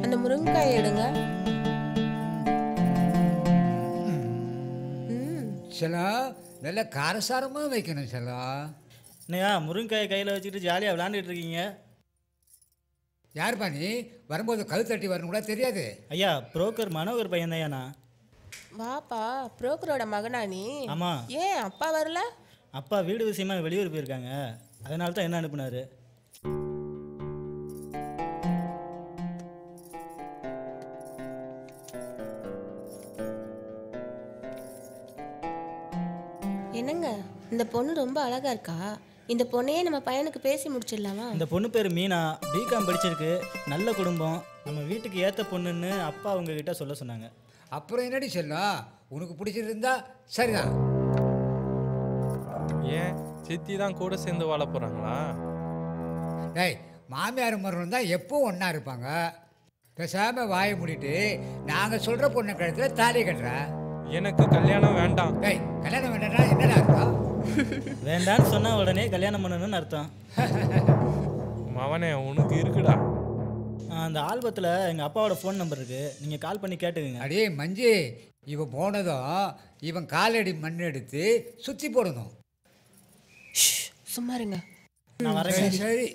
அந்த முருங்கைக்காயை எடுங்க. சிலா நல்ல காரசாரமா வைக்கணும் சிலா. என்னையா முருங்கைக்காயை கையில் வச்சுக்கிட்டு ஜாலியாக விளாண்டுட்டு இருக்கீங்க? யாருப்பா நீ? வரும்போது கழு தட்டி வரணும் கூட தெரியாது. ஐயா, புரோக்கர் மனோகர் பையன் தான்யா. வாப்பா, புரோக்கரோட மகனா நீ? ஆமா. ஏன் அப்பா வரல? அப்பா வீடு விஷயமா வெளியூர் போயிருக்காங்க, அதனால தான் என்ன அனுப்புனாரு. என்னங்க, இந்த பொண்ணு ரொம்ப அழகா இருக்கா. இந்த பொண்ணையே நம்ம பையனுக்கு பேசி முடிச்சிடலாமா? இந்த பொண்ணு பேர் மீனா, பிகாம் படிச்சிருக்கு, நல்ல குடும்பம், நம்ம வீட்டுக்கு ஏற்ற பொண்ணுன்னு அப்பா அவங்க கிட்ட சொல்ல சொன்னாங்க. அப்புறம் என்னடி சொல்லும்? உனக்கு பிடிச்சிருந்தா சரிதான். ஏன் சித்தி தான் கூட சேர்ந்து வாழ போறாங்களா? டேய், மாமியார் மருமகன் தான் எப்பவும் ஒன்றா இருப்பாங்க. பேசாம வாயை மூடிட்டு நாங்கள் சொல்கிற பொண்ணு கழுத்தில் தாலி கட்டுற. எனக்கு கல்யாணம் வேண்டாம். டேய், கல்யாணம் வேண்டாம்னா என்னடா அர்த்தம்? வேண்டான்னு சொன்னால் உடனே கல்யாணம் பண்ணணும்னு அர்த்தம். மவனே உனக்கு இருக்குடா. அந்த ஆல்பத்தில் எங்கள் அப்பாவோட ஃபோன் நம்பர் இருக்குது, நீங்கள் கால் பண்ணி கேட்டுக்குங்க. அடே மஞ்சு, இவன் போனதும் இவன் காலடி மண் எடுத்து சுற்றி போடணும். சும்மா இருங்க. நான் வரேன். சரி சரி.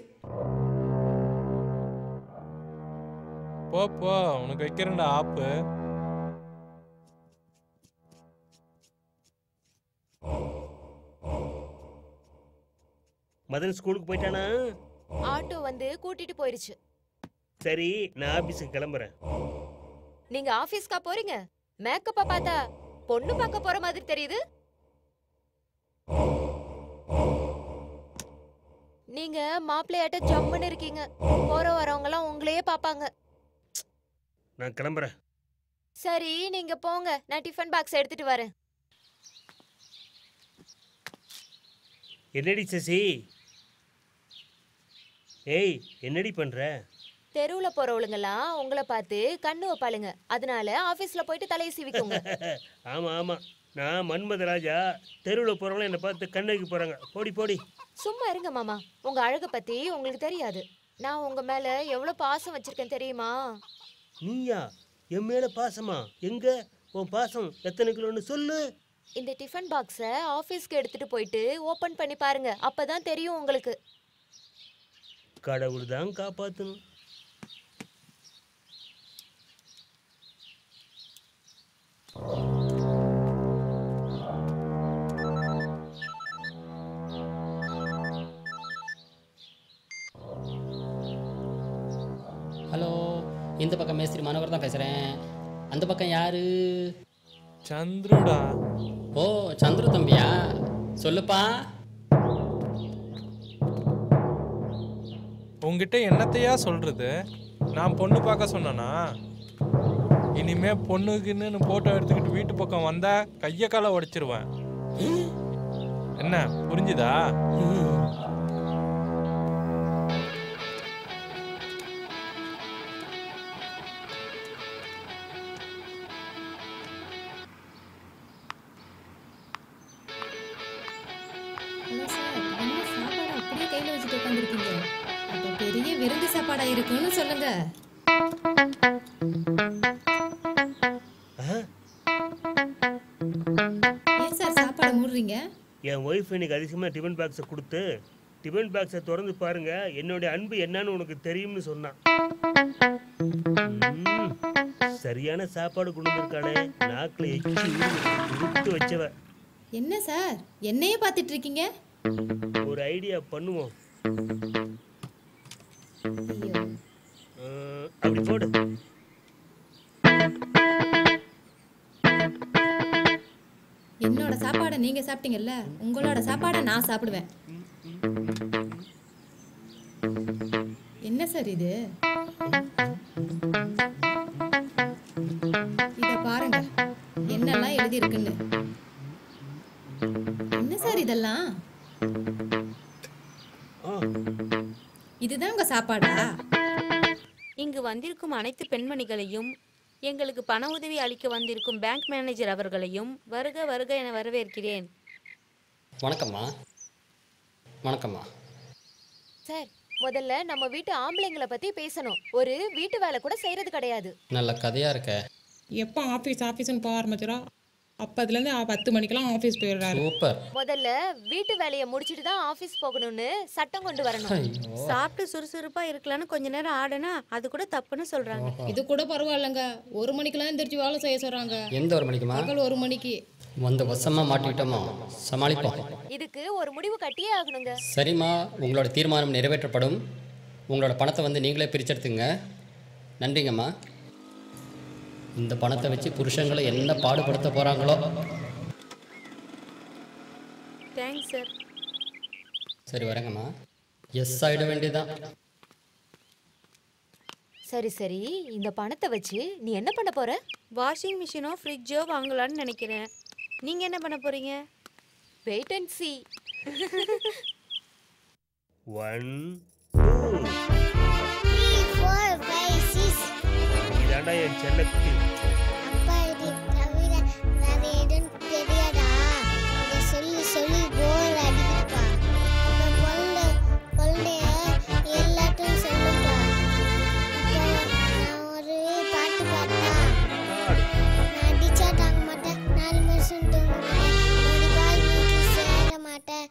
போ போ, உனக்கு வைக்கிறேன்டா ஆப்பு. மதன் ஸ்கூலுக்கு போயிட்டானா? ஆட்டோ வந்து கூட்டிட்டு போயிருச்சு. சரி, நான் ஆபீஸுக்கு கிளம்புறேன். நீங்க ஆபீஸ்க்கா போறீங்க? மேக்கப்பா பார்த்தா பொண்ணு பார்க்க போற மாதிரி தெரியுது. நீங்க மாப்பிள்ளையாட்ட ஜம்முன்னு இருக்கீங்க. போற வரவங்க எல்லாம் உங்களையே பாப்பாங்க. நான் கிளம்புறேன். சரி நீங்க போங்க, நான் டிஃபன் பாக்ஸ் எடுத்துட்டு வரேன். என்னடி சசி? ஏய், என்னடி பண்ற? தெருவுல போறவளுங்கெல்லாம் உங்களை பார்த்து கண்ணு வைப்பாளுங்க. அதனால ஆபீஸ்ல போயிட்டு தலையை சீவிக்கோங்க. ஆமா ஆமா, நான் மன்மதராஜா. தெருவில் போறவங்களும் என்னை பார்த்து கண்ணுக்கு போறாங்க. போடி போடி. சும்மா இருங்க மாமா. உங்க அழகை பத்தி உங்களுக்கு தெரியாது. நான் உங்க மேல எவ்வளவு பாசம் வச்சிருக்கேன் தெரியுமா? நீயா என் மேல பாசமா? எங்க உன் பாசம் எத்தனை கிலோன்னு சொல்லு. இந்த டிஃபன் பாக்ஸை ஆபீஸ்க்கு எடுத்துட்டு போயிட்டு ஓபன் பண்ணி பாருங்க. அப்பதான் தெரியும் உங்களுக்கு. கடவுள் தான் காப்பாற்றணும். ஹலோ, இந்த பக்கம் மேஸ்திரி மனோகர் தான் பேசுகிறேன். அந்த பக்கம் யாரு? சந்துருடா. ஓ, சந்துரு தம்பியா? சொல்லுப்பா. உங்ககிட்ட என்னத்தையா சொல்றது? நான் பொண்ணு பார்க்க சொன்னேனா? இனிமே பொண்ணுக்குன்னு போட்டோ எடுத்துக்கிட்டு வீட்டு பக்கம் வந்தா கைய காலை உடைச்சிருவேன். என்ன புரிஞ்சுதா? அப்படியே கையில வச்சுட்டு உட்காந்துருக்கீங்க. அப்ப பெரிய விருந்து சாப்பாடா இருக்குன்னு சொல்லுங்க. ஏன் சார் சாப்பாடை மூடுறீங்க? என் ஒய்ஃப் எனக்கு அதிசயமாக டிஃபன் பாக்ஸை கொடுத்து, டிஃபன் பாக்ஸை திறந்து பாருங்க, என்னுடைய அன்பு என்னன்னு உனக்கு தெரியும்னு சொன்னான். சரியான சாப்பாடு கொண்டு வந்திருக்காளே, நாக்கில் எச்சி கொடுத்து வச்சவ. என்ன சார் என்னையே பார்த்துட்டு இருக்கீங்க? ஒரு ஐடியா பண்ணுவோம். அப்படி போடு. என்னோட சாப்பாடை நீங்க சாப்பிட்டீங்கல்ல, உங்களோட சாப்பாடை நான் சாப்பிடுவேன். என்ன சார் இது? இத பாருங்க என்னெல்லாம் எழுதி இருக்குன்னு. என்ன சார் இதெல்லாம்? இதுதான் உங்க சாப்பாடா? இங்கு வந்திருக்கும் அனைத்து பெண்மணிகளையும், எங்களுக்கு பண உதவி அளிக்க வந்திருக்கும் பேங்க் மேனேஜர் அவர்களையும் வருக வருக என வரவேற்கிறேன். வணக்கம்மா. வணக்கம்மா. சார், முதல்ல நம்ம வீட்டு ஆம்பளைங்களை பத்தி பேசணும். ஒரு வீட்டு வேலை கூட செய்யறது கிடையாது. நல்ல கதையா இருக்க. எப்போ ஆஃபீஸ்னு போக ஆரம்பிச்சிடா, அப்போதுலேருந்து 10 மணிக்கெல்லாம் ஆஃபீஸ் போயிடுறாரு. சூப்பர். முதல்ல வீட்டு வேலையை முடிச்சிட்டு தான் ஆபீஸ் போகணும்னு சட்டம் கொண்டு வரணும். சாப்பிட்டு சுறுசுறுப்பா இருக்கலாம்னு கொஞ்ச நேரம் ஆடுனா அது கூட தப்புன்னு சொல்றாங்க. இது கூட பரவாயில்லைங்க. 1 மணிக்கெல்லாம் எந்திரிச்சு வேலை செய்ய சொல்றாங்க. எந்த 1 மணிக்குமா? பகல் 1 மணிக்கு. வந்து வசமா மாட்டிக்கிட்டோமா? சமாளிப்போம். இதுக்கு ஒரு முடிவு கட்டியே ஆகணுங்க. சரிம்மா, உங்களோட தீர்மானம் நிறைவேற்றப்படும். உங்களோட பணத்தை வந்து நீங்களே பிரிச்செடுத்துங்க. நன்றிங்கம்மா. இந்த பணத்தை வச்சு புருஷங்களை என்ன பாடுபடுத்த போறாங்களோ. Thanks sir. சரி வரேங்கம்மா. எஸ் ஆயிட வேண்டியதான். சரி சரி, இந்த பணத்தை வச்சு நீ என்ன பண்ண போற? வாஷிங் மிஷினோ ஃப்ரிட்ஜோ வாங்கலான்னு நினைக்கிறேன். நீங்க என்ன பண்ண போறீங்க? Wait and see. 1 2 3 4 5 6. இதாண்டா என் செல்லக்குட்டி. அப்பா இது தவிர வேற எதுவும் தெரியாதா? இதை சொல்லி சொல்லி போர் அடிக்குதுப்பா. இந்த குழந்தைய எல்லாத்தையும் சொல்லுப்பா. இப்போ நான் ஒரு பாட்டு பாட்டா, நான் அடிச்சா தாங்க மாட்டேன், 4 வருஷம் தூங்குவேன், ஒரு பால் வீட்டில் சேர மாட்டேன்.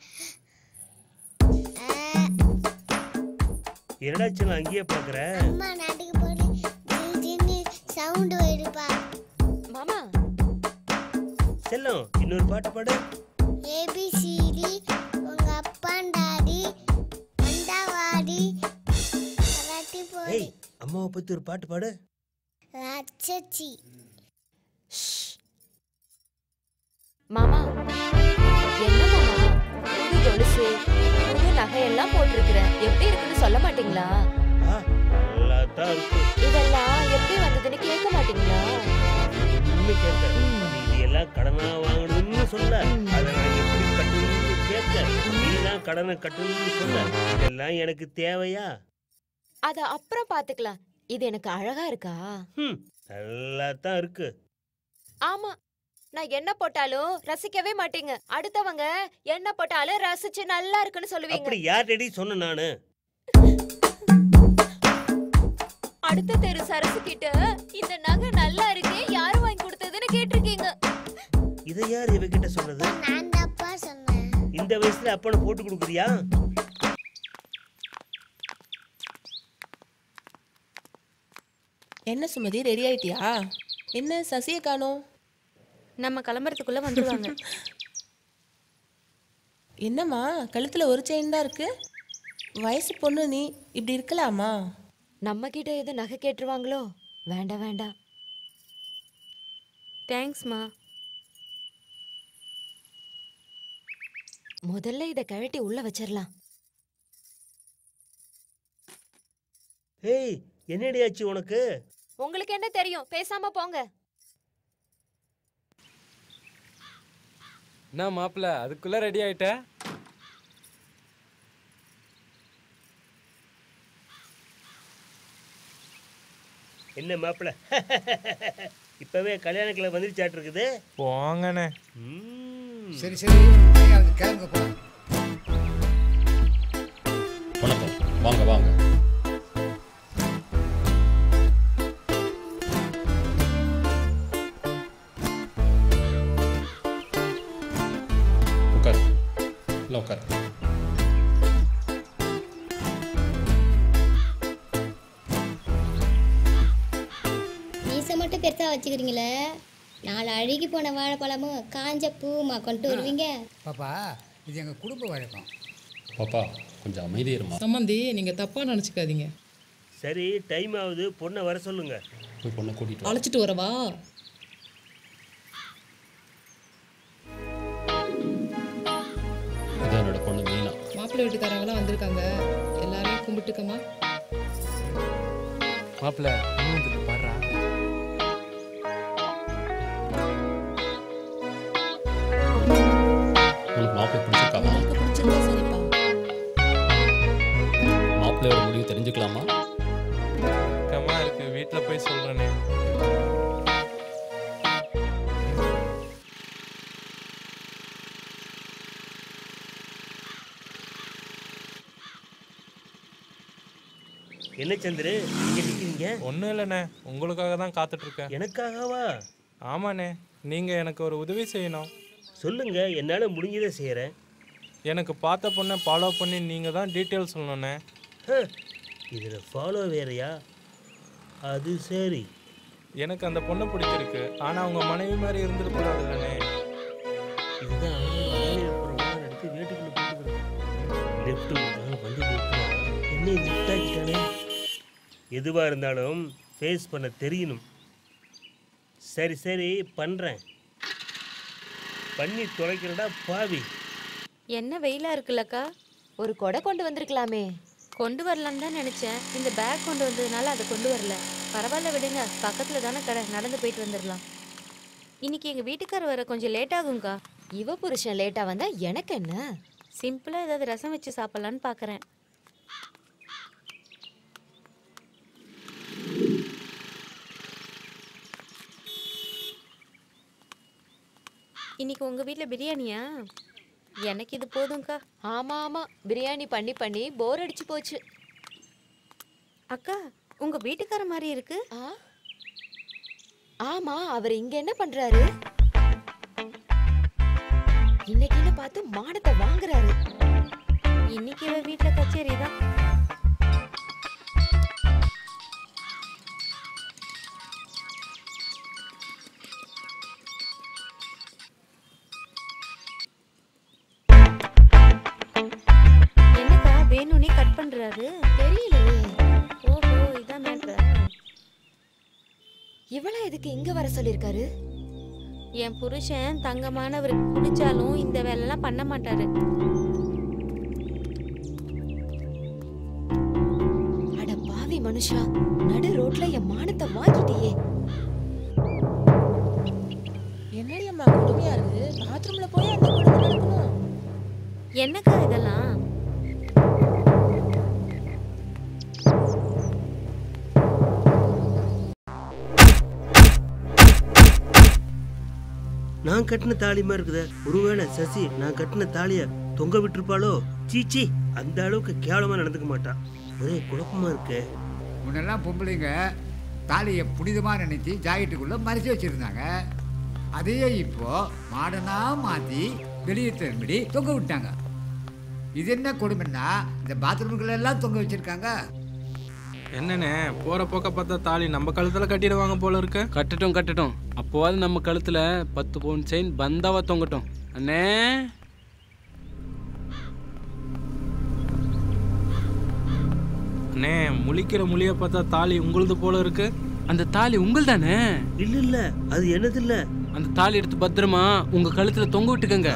என்னடா சின்ன அங்கேயே பார்க்குற? அம்மா நாட்டுக்கு போய் திடீர்னு சவுண்டு வருதுப்பா. மாமா செல்லம், இன்னொரு பாட்டு பாடு. ஏபிசிடி உங்க அப்பா டாடி அண்டாவாடி ராத்தி போடி. ஏய், அம்மாவை பத்தி ஒரு பாட்டு பாடு. ராட்சசி. மாமா என்ன மாமா, புது கொலுசு புது நகையெல்லாம் போட்டிருக்கிற. எப்படி இருக்குன்னு சொல்ல மாட்டீங்களா? நல்லாதான் இருக்கு. இதெல்லாம் எப்படி வந்ததுன்னு கேட்க மாட்டீங்களா? இன்னும் கேட்க இது எல்லாம் கடனா வாங்கணும்னு சொல்ல, அதை நான் எப்படி கட்டணும்னு கேட்க, நீதான் கடனை கட்டணும்னு சொல்ல, இதெல்லாம் எனக்கு தேவையா? அத அப்புறம் பாத்துக்கலாம். இது எனக்கு அழகா இருக்கா? நல்லாதான் இருக்கு. ஆமா, நான் என்ன போட்டாலும் ரசிக்கவே மாட்டீங்க. அடுத்தவங்க என்ன போட்டாலும் ரசிச்சு நல்லா இருக்குன்னு சொல்லுவீங்க. அப்படி யார்டி சொன்ன நானு? அடுத்த தெரு சரசு கிட்ட இந்த நகை நல்லா இருக்கே, யாரு வாங்கி கொடுத்ததுன்னு கேட்டிருக்கீங்க. இதை யார் இவகிட்ட சொன்னது? நான் தப்பா சொன்னேன். இந்த வயசுல அப்பனை போட்டு கொடுக்குறியா? என்ன சுமதி, ரெடி ஆயிட்டியா? என்ன சசியை காணோம்? நம்ம கிளம்புறதுக்குள்ள வந்துருவாங்க. என்னம்மா கழுத்துல ஒரு செயின் தான் இருக்கு? வயசு பொண்ணு நீ இப்படி இருக்கலாமா? நம்ம கிட்ட எது நகை கேட்டுருவாங்களோ? வேண்டாம் வேண்டாம். தேங்க்ஸ்மா. முதல்ல இத கழட்டி உள்ள வச்சிரலாம். ஏய், என்னடி ஆச்சு உனக்கு? உங்களுக்கு என்ன தெரியும்? பேசாம போங்க. என்ன மாப்பிள்ள, அதுக்குள்ள ரெடி ஆயிட்ட? என்ன மாப்பிள்ள, இப்பவே கல்யாண கிளை வந்துருச்சாட்டு இருக்குது. போங்கண்ணே. சரி சரி, கிளம்புங்க போ. வணக்கம், வாங்க வாங்க. உட்கார், இல்லை உட்கார். மீசை மட்டும் பெருசா வச்சுக்கிறீங்களே, 4 அழுகி போன வாழைப்பழமும் காஞ்ச பூமா கொண்டு வருவீங்க. பாப்பா, இது எங்க குடும்ப வழக்கம். பாப்பா கொஞ்சம் அமைதியிருமா. சம்மந்தி, நீங்க தப்பா நினைச்சுக்காதீங்க. சரி, டைம் ஆகுது, பொண்ணை வர சொல்லுங்க. போய் பொண்ணை கூட்டிட்டு அழைச்சிட்டு வரவா? இதான் என்னோட பொண்ணு மீனா. மாப்பிள்ளை வீட்டுக்காரங்களாம் வந்திருக்காங்க, எல்லாரையும் கும்பிட்டுக்கமா. மாப்பிள்ள பாடுறா. உங்களுக்கு மாப்பிள்ளை பிடிச்சிருக்காமா? பிடிச்சிருந்தா சரிப்பா. மாப்பிள்ளையோட முடிவு தெரிஞ்சுக்கலாமா? கம்மா இருக்கு, வீட்டுல போய் சொல்றேனே. என்ன சந்திரு, இங்க நிக்கிறீங்க? ஒன்றும் இல்லைண்ணே, உங்களுக்காக தான் காத்துட்டு இருக்கேன். எனக்காகவா? ஆமாண்ணே, நீங்க எனக்கு ஒரு உதவி செய்யணும். சொல்லுங்க, என்னால முடிஞ்சதை செய்யறேன். எனக்கு பார்த்த பொண்ணை ஃபாலோ பண்ணி நீங்க தான் டீட்டெயில் சொல்லணுண்ணே. இதுல ஃபாலோ வேறையா? அது சரி. எனக்கு அந்த பொண்ணை பிடிச்சிருக்கு, ஆனா அவங்க மனைவி மாதிரி இருந்துடக்கூடாது இல்லைண்ணே. இதுதான் எடுத்து வீட்டுக்குள்ள போட்டுக்கிறேன். லெஃப்ட் வண்டி என்ன நிட்டாக்கிட்டானே. எதுவா இருந்தாலும் ஃபேஸ் பண்ண தெரியணும். சரி சரி, பண்றேன். பண்ணி தொலைக்கிறடா பாவி. என்ன வெயிலா இருக்குல்லக்கா? ஒரு கொடை கொண்டு வந்திருக்கலாமே. கொண்டு வரலான்னு தான் நினைச்சேன். இந்த பேக் கொண்டு வந்ததுனால அதை கொண்டு வரல. பரவாயில்ல விடுங்க, பக்கத்துல தானே கடை, நடந்து போயிட்டு வந்துடலாம். இன்னைக்கு எங்க வீட்டுக்காரர் வர கொஞ்சம் லேட் ஆகும்க்கா. இவ புருஷன் லேட்டா வந்தா எனக்கு என்ன? சிம்பிளா ஏதாவது ரசம் வச்சு சாப்பிடலான்னு பாக்குறேன். இன்னைக்கு உங்க வீட்ல பிரியாணியா? எனக்கு இது போதும்க்கா. ஆமா ஆமா, பிரியாணி பண்ணி பண்ணி போர் அடிச்சு போச்சு. அக்கா, உங்க வீட்டுக்கார மாதிரி இருக்கு. ஆமா, அவர் இங்க என்ன பண்றாரு? இன்னைக்கு என்ன பார்த்து மானத்தை வாங்குறாரு. இன்னைக்கு இவ வீட்ல கச்சேரி தான். என்னக்கா வேணும்னே கட் பண்றாரு? தெரியலையே. ஓஹோ, இதான் மேட்ரா. இவள எதுக்கு இங்க வர சொல்லிருக்காரு? என் புருஷன் தங்கமானவர், குடிச்சாலும் இந்த வேலைலாம் பண்ண மாட்டாரு. மனுஷா, நடு ரோட்ல என் மானத்தை வாங்கிட்டியே. என்னடி அம்மா கொடுமையா இருக்கு? பாத்ரூம்ல போய் அந்த கொடுமை நடக்கணும். என்னக்கா இதெல்லாம்? நான் கட்டின தாலி மாதிரி இருக்குதே. ஒருவேளை சசி நான் கட்டின தாலிய தொங்க விட்டுருப்பாளோ? சீச்சி, அந்த அளவுக்கு கேவலமா நடந்துக்க மாட்டான். ஒரே குழப்பமா இருக்கு. முன்னெல்லாம் பொம்பளைங்க தாலியை புனிதமாக நினைச்சு ஜாக்கெட்டுக்குள்ளே மறைச்சி வச்சுருந்தாங்க. அதையே இப்போ மாடனாக மாற்றி வெளியே திரும்பி தொங்க விட்டாங்க. இது என்ன கொடுமைன்னா இந்த பாத்ரூம்களெல்லாம் தொங்க வச்சுருக்காங்க. என்னண்ணே போற போக்க பார்த்தா தாலி நம்ம கழுத்துல கட்டிடுவாங்க போல இருக்கு. கட்டட்டும். அப்போவாது நம்ம கழுத்துல 10 பவுன் செயின் பந்தாவா தொங்கட்டும் அண்ணே. அண்ணே முழிக்கிற முழிய பார்த்தா தாலி உங்களுது போல இருக்கு. அந்த தாலி உங்கள் தானே? இல்ல அது என்னது இல்ல. அந்த தாலி எடுத்து பத்திரமா உங்க கழுத்துல தொங்க விட்டுக்கங்க.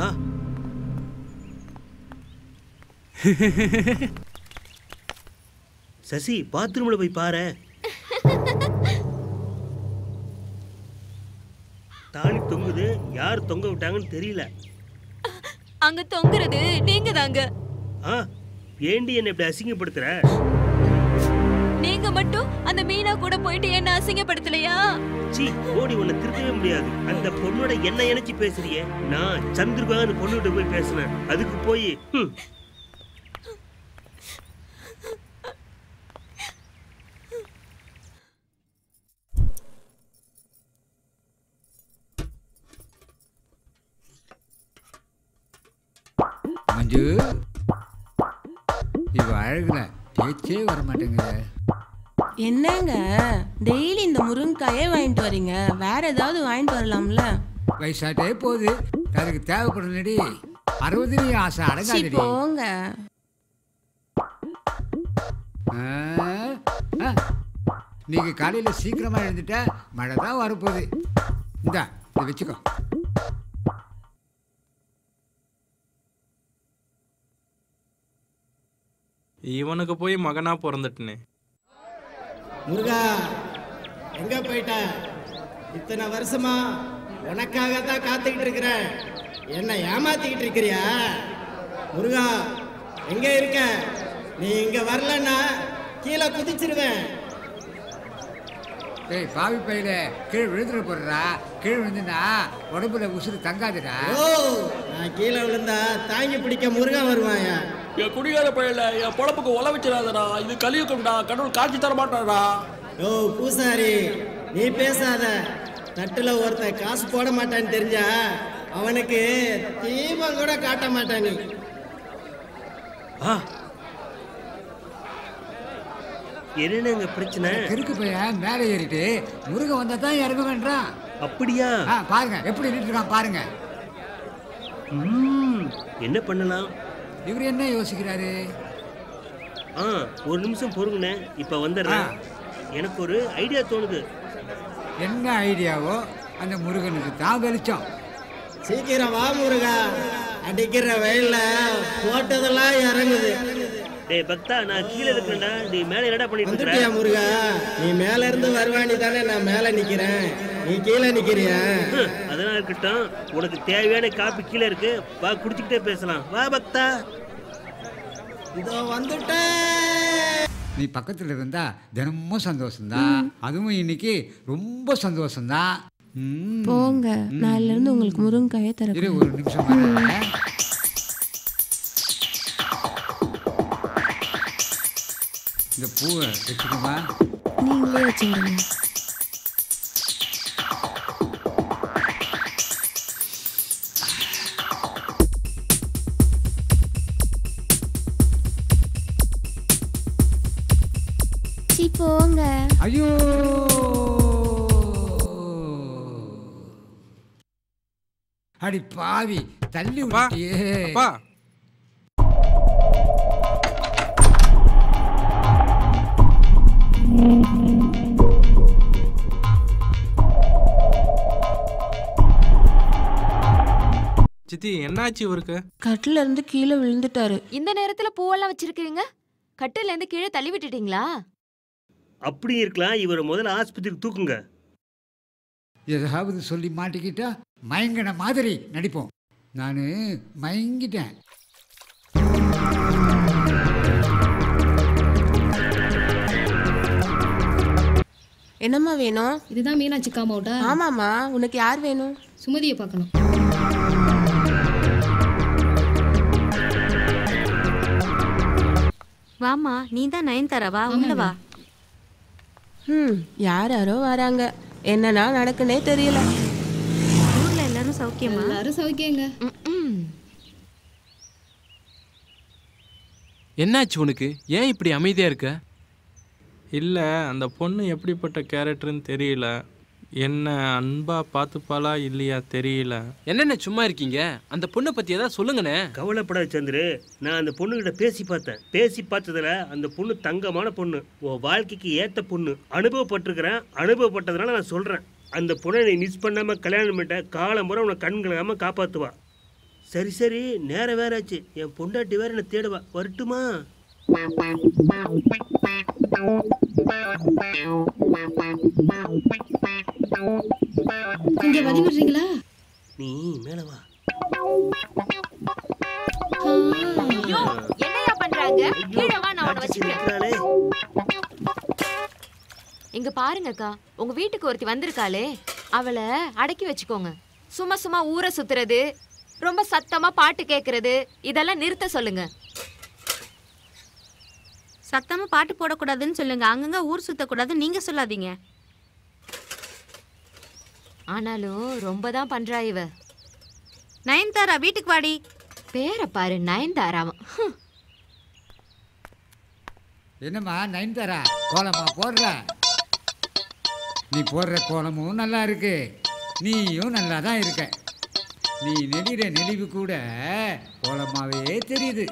சசி பாத்ரூம்ல போய் பாரு. தாலி தொங்குது, யார் தொங்க விட்டாங்கன்னு தெரியல. அங்க தொங்குறது நீங்க தாங்க. ஏண்டி என்ன இப்படி அசிங்கப்படுத்துற? நீங்க மட்டும் அந்த மீனா கூட போயிட்டு என்ன அசிங்கப்படுத்தலையா? சீ, ஓடி உன்னை திருத்தவே முடியாது. அந்த பொண்ணோட என்ன நினைச்சு பேசுறியே? நான் சந்திரபான்னு பொண்ணுகிட்ட போய் பேசினேன். அதுக்கு போய் மஞ்சு, இவ அழகுல பேச்சே வர மாட்டேங்குது. என்னங்க டெய்லி இந்த முருங்கைக்காயே வாங்கிட்டு வரீங்க? வேற ஏதாவது வாங்கிட்டு வரலாம்ல? வயசாட்டே போகுது, அதுக்கு தேவைப்படுறடி. 60 ஆசை அடங்காதடி. போங்க. நீங்க காலையில சீக்கிரமா எழுந்துட்ட, மழை தான் வரப்போகுது. இந்தா இதை வச்சுக்கோ. இவனுக்கு போய் மகனா பிறந்துட்டுனே. முருகா, எங்க போயிட்ட? இத்தனை வருஷமா உனக்காக தான் காத்துக்கிட்டு இருக்கிறேன். என்ன ஏமாத்திக்கிட்டு இருக்கிறியா? முருகா, எங்க இருக்க? நீ இங்க வரலன்னா கீழே குதிச்சிருவேன். ஏய் பாவி பையில, கீழே விழுந்துட போடுறா. கீழே விழுந்துனா உடம்புல உசுறு தங்காதுடா. ஓ, நான் கீழே விழுந்தா தாங்கி பிடிக்க முருகன் வருவாயா? என் குடிகார பையல என் பொழப்புக்கு உல வச்சிடாதடா. இது கலியுகம்டா, கடவுள் காட்சி தர மாட்டாடா. ஓ பூசாரி, நீ பேசாத. தட்டுல ஒருத்தன் காசு போட மாட்டான்னு தெரிஞ்சா அவனுக்கு தீபம் கூட காட்ட மாட்டான் நீ. என்னங்க பிரச்சனை? கிறுக்கு பையன் மேலே ஏறிட்டு முருகன் வந்தா தான் இறங்க வேண்டாம். அப்படியா? பாருங்க எப்படி நின்று இருக்கான் பாருங்க. என்ன பண்ணலாம்? இவர் என்ன யோசிக்கிறாரு? ஒரு நிமிஷம் பொறுங்கண்ணே, இப்ப வந்துடுறேன். எனக்கு ஒரு ஐடியா தோணுது. என்ன ஐடியாவோ அந்த முருகனுக்கு தான் வெளிச்சம். சீக்கிரம் வா முருகா, அடிக்கிற வெயில்ல போட்டதெல்லாம் இறங்குது. டேய் பக்தா, நான் கீழே இருக்கேன்டா, நீ மேல என்னடா பண்ணிட்டு இருக்க? வந்துட்டியா முருகா? நீ மேல இருந்து வருவானி தானே நான் மேல நிக்கிறேன், நீ கீழே நிக்கிறியா? அதெல்லாம் இருக்கட்டும், உனக்கு தேவையான காப்பி கீழே இருக்கு, வா குடிச்சுக்கிட்டே பேசலாம். வா பக்தா. இதோ வந்துட்டேன். நீ பக்கத்துல இருந்தா தினமும் சந்தோஷம்தான். அதுவும் இன்னைக்கு ரொம்ப சந்தோஷம்தான். போங்க, நாளைல இருந்து உங்களுக்கு முருங்கைக்காயே தரேன். ஒரு நிமிஷம் வரேன். இந்த பூவை வச்சுக்கோமா. நீங்களே வச்சுடுங்க. போங்க. ஐயோ, அடி பாவி, தள்ளி விட்டியே. சித்தி என்னாச்சு இவருக்கு? கட்டில இருந்து கீழே விழுந்துட்டாரு. இந்த நேரத்துல பூவெல்லாம் வச்சிருக்கீங்க? கட்டில இருந்து கீழே தள்ளி விட்டுட்டீங்களா? அப்படி இருக்கலாம். இவரை முதல்ல ஆஸ்பத்திரிக்கு தூக்குங்க. ஏதாவது சொல்லி மாட்டிக்கிட்டா மயங்கின மாதிரி நடிப்போம். நான் மயங்கிட்டேன். என்னம்மா வேணும்? இதுதான் மீனாட்சி காம்பவுண்டா? ஆமாம்மா. உனக்கு யார் வேணும்? சுமதியை பார்க்கணும். வாமா, நீ தான் நயன்தாராவா? உள்ள வா. யார் யாரோ வராங்க. என்னன்னா நடக்குன்னே தெரியல. ஊர்ல எல்லாரும் சௌக்கியமா? எல்லாரும் சௌக்கியங்க. என்னாச்சு உனக்கு? ஏன் இப்படி அமைதியாக இருக்க? இல்லை, அந்த பொண்ணு எப்படிப்பட்ட கேரக்டர்னு தெரியல. என்ன அன்பா பார்த்துப்பாளா இல்லையா தெரியல. என்னென்ன சும்மா இருக்கீங்க? அந்த பொண்ணை பற்றி ஏதாவது சொல்லுங்கண்ணே. கவலைப்படாத சந்திரு, நான் அந்த பொண்ணுகிட்ட பேசி பார்த்தேன். பேசி பார்த்ததுல அந்த பொண்ணு தங்கமான பொண்ணு, உன் வாழ்க்கைக்கு ஏற்ற பொண்ணு. அனுபவப்பட்டிருக்கிறேன். அனுபவப்பட்டதுனால நான் சொல்கிறேன். அந்த பொண்ணை நீ மிஸ் பண்ணாமல் கல்யாணம் பண்ணிட்ட காலம் முறை உன்னை கண் கலங்காமல் காப்பாற்றுவா. சரி சரி, நேரம் வேற ஆச்சு. என் பொண்டாட்டி வேற என்னை தேடுவா. வரட்டுமா? இங்க வழி விடுறீங்களா? நீ மேல வா. என்னையா பண்றாங்க? கீழ வா, நான் உன்னை வச்சுக்கிறேன். இங்க பாருங்கக்கா, உங்க வீட்டுக்கு ஒருத்தி வந்திருக்காளே, அவளை அடக்கி வச்சுக்கோங்க. சும்மா சும்மா ஊரை சுத்துறது, ரொம்ப சத்தமா பாட்டு கேக்குறது, இதெல்லாம் நிறுத்த சொல்லுங்க. சத்தமா பாட்டு போடக்கூடாதுன்னு சொல்லுங்க. அங்கங்க ஊர் சுத்தக்கூடாதுன்னு நீங்க சொல்லாதீங்க. ஆனாலும் ரொம்ப தான் பண்றா இவ. நயன்தாரா, வீட்டுக்கு வாடி. பேரை பாரு, நயன்தாராவும். என்னம்மா நயன்தாரா, கோலமா போடுற? நீ போடுற கோலமும் நல்லா இருக்கு, நீயும் நல்லா தான் இருக்க. நீ நெளிற நெளிவு கூட கோலமாவே தெரியுது.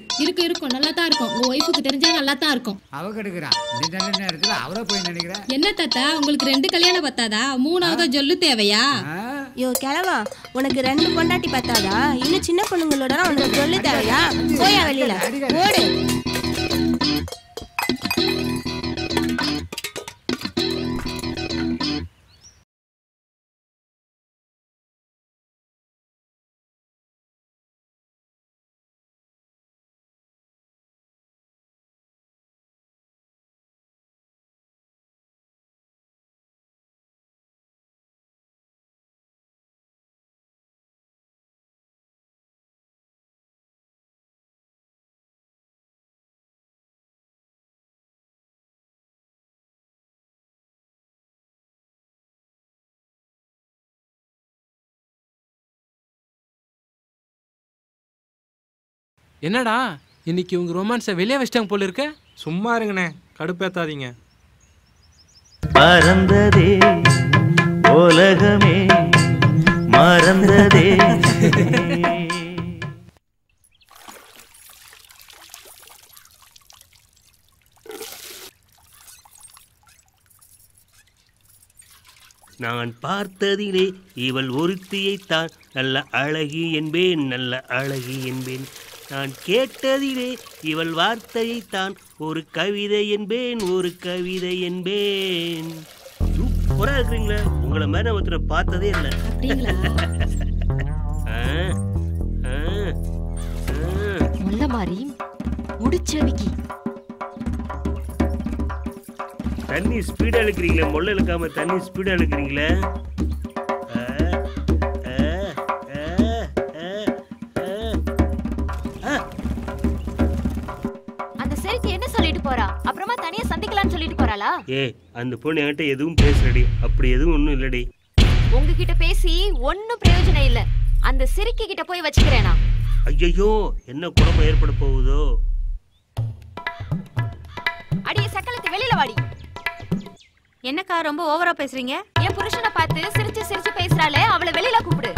இருக்கும் நல்லா தான் இருக்கும். உங்க ஒய்ஃபுக்கு தெரிஞ்சா நல்லா தான் இருக்கும். அவ கெடுக்கிறான். நீ நல்ல நேரத்துல அவளை போய் நினைக்கிற. என்ன தாத்தா, உங்களுக்கு 2 கல்யாணம் பத்தாதா? 3ஆவதா சொல்லு தேவையா? யோ கிழவா, உனக்கு 2 பொண்டாட்டி பத்தாதா? இன்னும் சின்ன பொண்ணுங்களோட உனக்கு சொல்லு தேவையா? போயா வெளியில ஓடு. என்னடா இன்னைக்கு உங்க ரொமான்ஸை வெளியே வச்சிட்டாங்க போல இருக்க. சும்மா இருங்கண்ணே, கடுப்பேத்தாதீங்க. பறந்ததே உலகமே மறந்ததே. நான் பார்த்ததிலே இவள் ஒருத்தியைத்தான் நல்ல அழகி என்பேன், நல்ல அழகி என்பேன். நான் கேட்டதிலே இவள் வார்த்தையைத்தான் ஒரு கவிதை என்பேன், ஒரு கவிதை என்பேன். சூப்பரா இருக்கிறீங்களா? உங்களை மாதிரி நான் ஒருத்தரை பார்த்ததே இல்லை. முல்ல மாதிரி முடிச்சவிக்கி தண்ணி ஸ்பீடா இழுக்கிறீங்களே, மொள்ள இழுக்காம தண்ணி ஸ்பீடா இழுக்கிறீங்களே. அந்த செருக்கு என்ன சொல்லிட்டு போறா? அப்புறமா தனியா சந்திக்கலாம்னு சொல்லிட்டு போறாளா? அந்த பொண்ணு என்கிட்ட எதுவும் பேசலடி. அப்படி எதுவும் ஒண்ணும் இல்லடி. உங்ககிட்ட பேசி ஒன்னும் பிரயோஜனம் இல்ல. அந்த சிரிக்கி கிட்ட போய் வச்சுக்கிறேனா? ஐயோ, என்ன குழப்பம் ஏற்பட போகுதோ? அடியே சக்கலத்து, வெளியில வாடி. என்னக்கா ரொம்ப ஓவரா பேசுறீங்க? என் புருஷனை பார்த்து சிரிச்சு சிரிச்சு பேசுறாளே, அவளை வெளியில கூப்பிடு.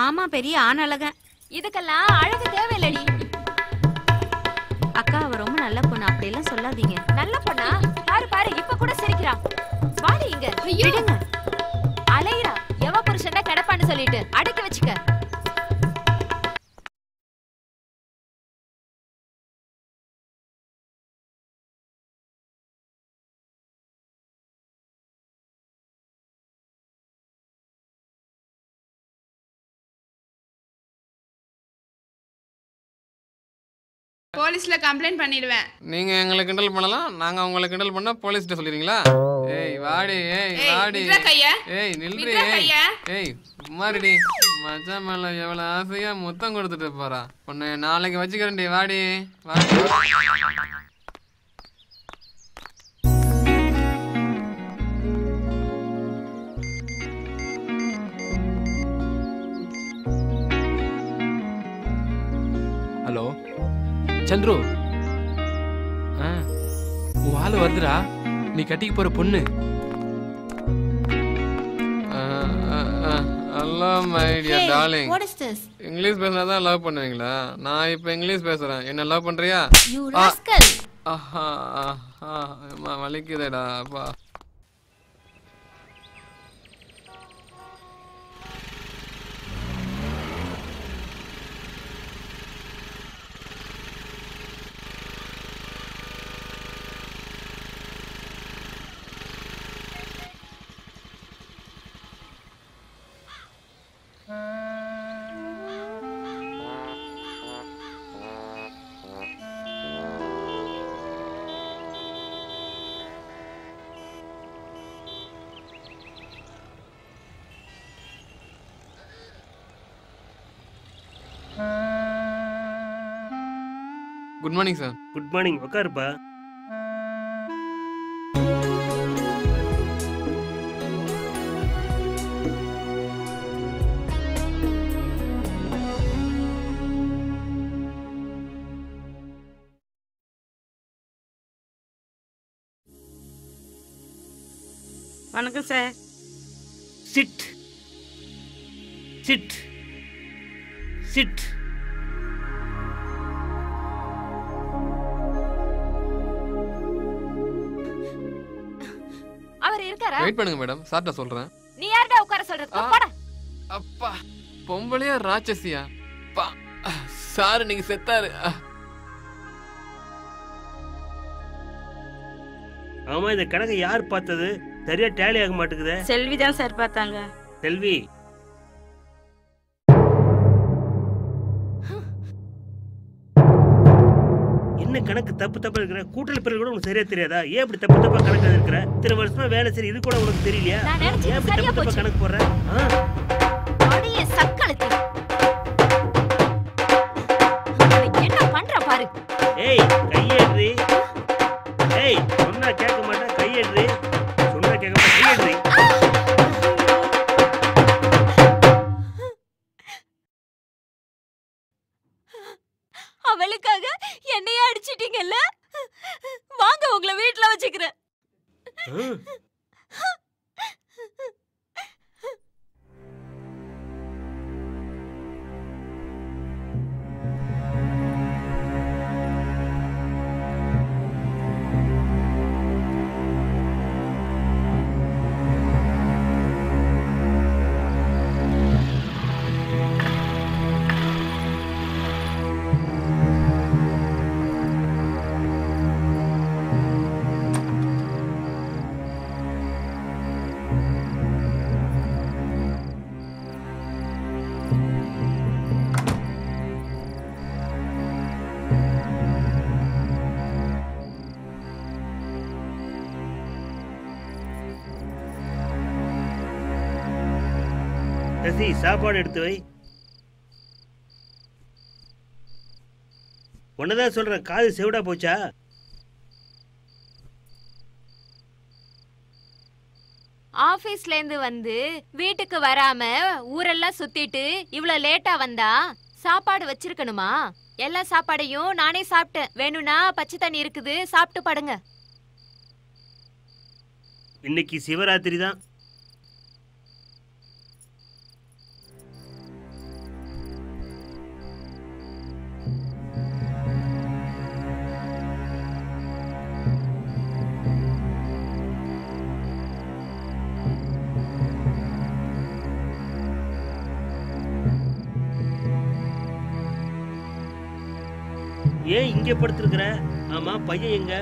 ஆமா, பெரிய ஆண் அழகன். இதுக்கெல்லாம் அழகு தேவையில்லடி. அக்கா, அவ ரொம்ப நல்ல பொண்ணு, அப்படியெல்லாம் சொல்லாதீங்க. நல்ல பொண்ணா? பாரு பாரு, இப்ப கூட சிரிக்கிறா. வாடி இங்க. விடுங்க. அலையிறா, எவ புருஷனை கிடப்பான்னு சொல்லிட்டு அடக்கி வச்சுக்க. போலீஸ்ல கம்ப்ளைண்ட் பண்ணிடுவேன். நீங்க எங்களை கிண்டல் பண்ணலாம், நாங்க உங்களை கிண்டல் பண்ணா போலீஸ்ட்ட சொல்லிடுவீங்களா? ஏய் வாடி, ஏய் வாடி, ஏய் நில்றி, ஏய் சும்மாரிடி. மச்சான் மேல எவ்வளவு ஆசையா முத்தம் கொடுத்துட்டு போறா. உன்னை நாளைக்கு வச்சுக்கிறேன்டி, வாடி வாடி. ஹலோ சந்துரு, உன் ஆளு வருதுடா, நீ கட்டிக்கு போற பொண்ணு. Hello my dear darling. What is this? English பேசினா தான் லவ் பண்ணுவீங்களா? நான் இப்போ இங்கிலீஷ் பேசுறேன், என்ன லவ் பண்றியா? You rascal. ஆஹா அம்மா வலிக்குதேடா அப்பா. Good morning sir. Good morning. உட்காருப்பா. வணக்கம் சார். Sit sit sit. அவர் இருக்காரா? வெயிட் பண்ணுங்க மேடம், சார்ட்ட சொல்றேன். நீ யாரடா உட்கார சொல்றது? போடா. அப்பா பொம்பளையா ராட்சசியா? சார் நீங்க செத்தாரு. ஆமா, இந்த கணக்கை யார் பார்த்தது? சரியா டேலி ஆக மாட்டேங்குதே. செல்வி தான் சார் பார்த்தாங்க. செல்வி, என்ன கணக்கு தப்பு தப்பா இருக்கிற? கூட்டல் பிறகு கூட உனக்கு சரியா தெரியாதா? ஏன் இப்படி தப்பு தப்பா கணக்கு இருக்கிற? இத்தனை வருஷமா வேலை சரி, இது கூட உனக்கு தெரியலையா? ஏன் இப்படி தப்பு தப்பா கணக்கு போடுற? அடியே சக்களத்தி. என்ன பண்ற பாரு. ஏய் கையேறி. ஏய் சொன்னா கேட்க மாட்டேன், கையேறி. சொன்னா கேட்க மாட்டேன், கையேறி. அவளுக்காக என்னைய அடிச்சிட்டீங்கல்ல? வாங்க உங்களை வீட்டுல வச்சுக்கிறேன். சசி, சாப்பாடு எடுத்து வை. ஒன்னதான் சொல்றேன், காது செவிடா போச்சா? ஆபீஸ்ல இருந்து வந்து வீட்டுக்கு வராம ஊரெல்லாம் சுத்திட்டு இவ்வளவு லேட்டா வந்தா சாப்பாடு வச்சிருக்கணுமா? எல்லா சாப்பாடையும் நானே சாப்பிட்டேன். வேணும்னா பச்சை தண்ணி இருக்குது, சாப்பிட்டு படுங்க. இன்னைக்கு சிவராத்திரி தான். ஏன் இங்க படுத்திருக்கிற? ஆமா, பையன் எங்க?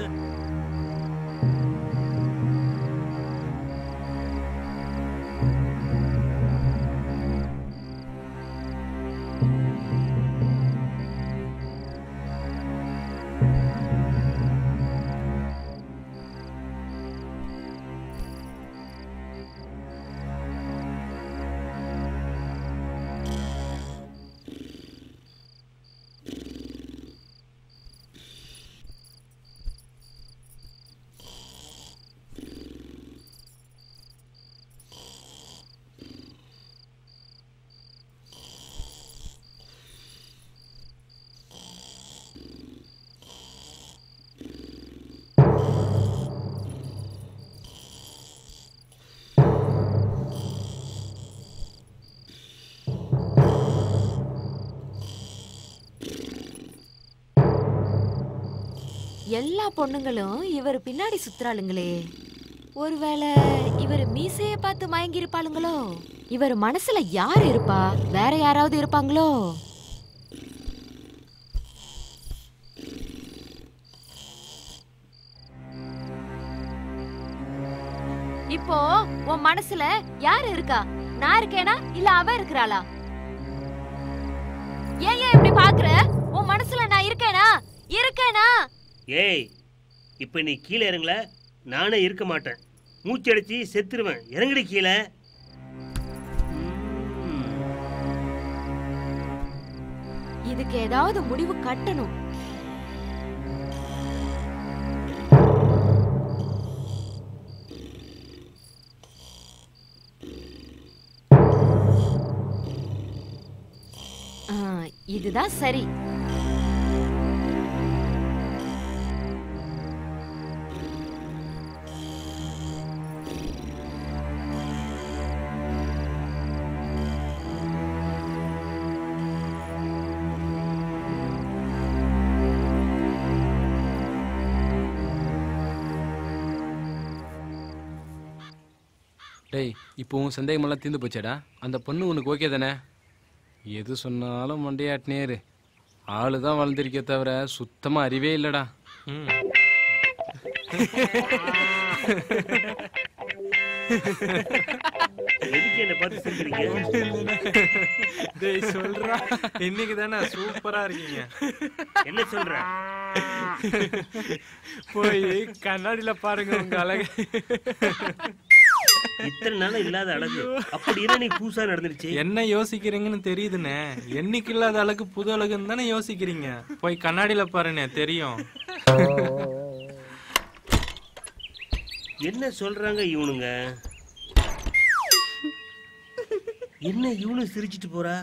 எல்லா பொண்ணுங்களும் இவர் பின்னாடி சுத்துறாளுங்களே. ஒருவேளை இவர் மீசைய பார்த்து மயங்கி இருப்பாளுங்களோ? இவர் மனசுல யார் இருப்பா? வேற யாராவது இருப்பாங்களோ? இப்போ உன் மனசுல யாரு இருக்கா? நான் இருக்கேனா இல்ல அவ இருக்கிறாளா? ஏன் இப்படி பாக்குற? உன் மனசுல நான் இருக்கேனா? ஏய், இப்ப நீ கீழே இறங்கல, நானே இருக்க மாட்டேன். மூச்சடிச்சு செத்துருவேன். இறங்கடி கீழே. இதுக்கு ஏதாவது முடிவு கட்டணும். இதுதான் சரி. டேய், இப்போ உன் சந்தேகமெல்லாம் தீர்ந்து போச்சேடா. அந்த பொண்ணு உனக்கு ஓகே தானே? எது சொன்னாலும் மண்டையாட்டினேரு. ஆளு தான் வளர்ந்துருக்கே தவிர சுத்தமாக அறிவே இல்லைடா. சொல்றா, இன்னைக்கு தானே சூப்பரா இருக்கீங்க. என்ன சொல்ற? போய் கண்ணாடியில பாருங்க உங்க அழகு. இத்தனை நாளா இல்லாத அழகு அப்படி என்ன நீ புதுசா நடந்துருச்சு? என்ன யோசிக்கிறீங்கன்னு தெரியுதுண்ணே. என்னைக்கு இல்லாத அழகு புது அழகுன்னு தானே யோசிக்கிறீங்க. போய் கண்ணாடியில பாருண்ணே, தெரியும். என்ன சொல்றாங்க இவனுங்க? என்ன இவனு சிரிச்சிட்டு போறா?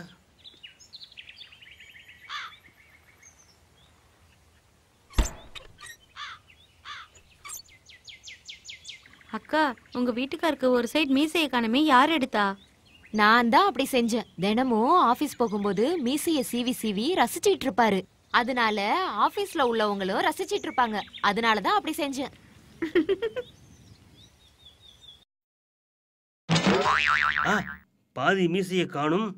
அக்கா, உங்க வீட்டுக்காருக்கு ஒரு சைடு மீசையை காணமே, யார் எடுத்தா? நான் தான் அப்படி செஞ்சேன். தினமும் ஆபீஸ் போகும்போது மீசைய சீவி சீவி ரசிச்சிட்டு இருப்பாரு. அதனால ஆபீஸ்ல உள்ளவங்களும் ரசிச்சிட்டு இருப்பாங்க. அதனாலதான் அப்படி செஞ்சேன். பாதி மீசைய காணும்.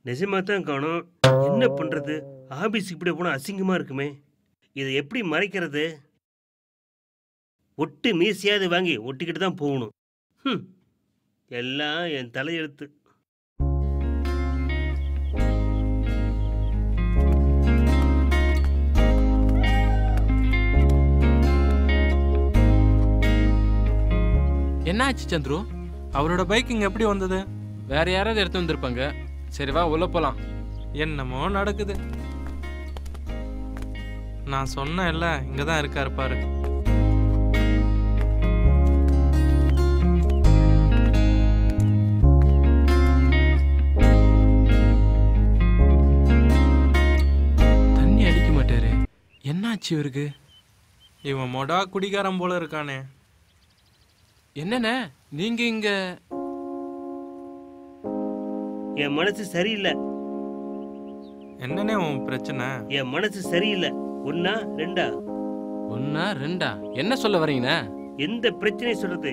நிஜமா தான் காணும். என்ன பண்றது? ஆபீஸ் இப்படி போனா அசிங்கமா இருக்குமே. இதை எப்படி மறைக்கிறது? ஒட்டு மீசையாவது வாங்கி ஒட்டிக்கிட்டு தான் போகணும். எல்லாம் என் தலையெழுத்து. என்னாச்சு சந்துரு? அவரோட பைக் இங்க எப்படி வந்தது? வேற யாராவது எடுத்து வந்திருப்பாங்க. சரி வா, உள்ள போலாம். என்னமோ நடக்குது. நான் சொன்னேன்ல, இங்கதான் இருக்காரு பாரு. தண்ணி அடிக்க மாட்டாரு. என்னாச்சு இவருக்கு? இவன் மொடா குடிகாரம் போல இருக்கானே. என்னண்ணே நீங்க இங்க? என் மனசு சரியில்லை. என்னன்னே உன் பிரச்சனை? என் மனசு சரியில்லை. ஒன்னா ரெண்டா? ஒன்னா ரெண்டா? என்ன சொல்ல வரீங்கண்ணே? எந்த பிரச்சனை சொல்றது?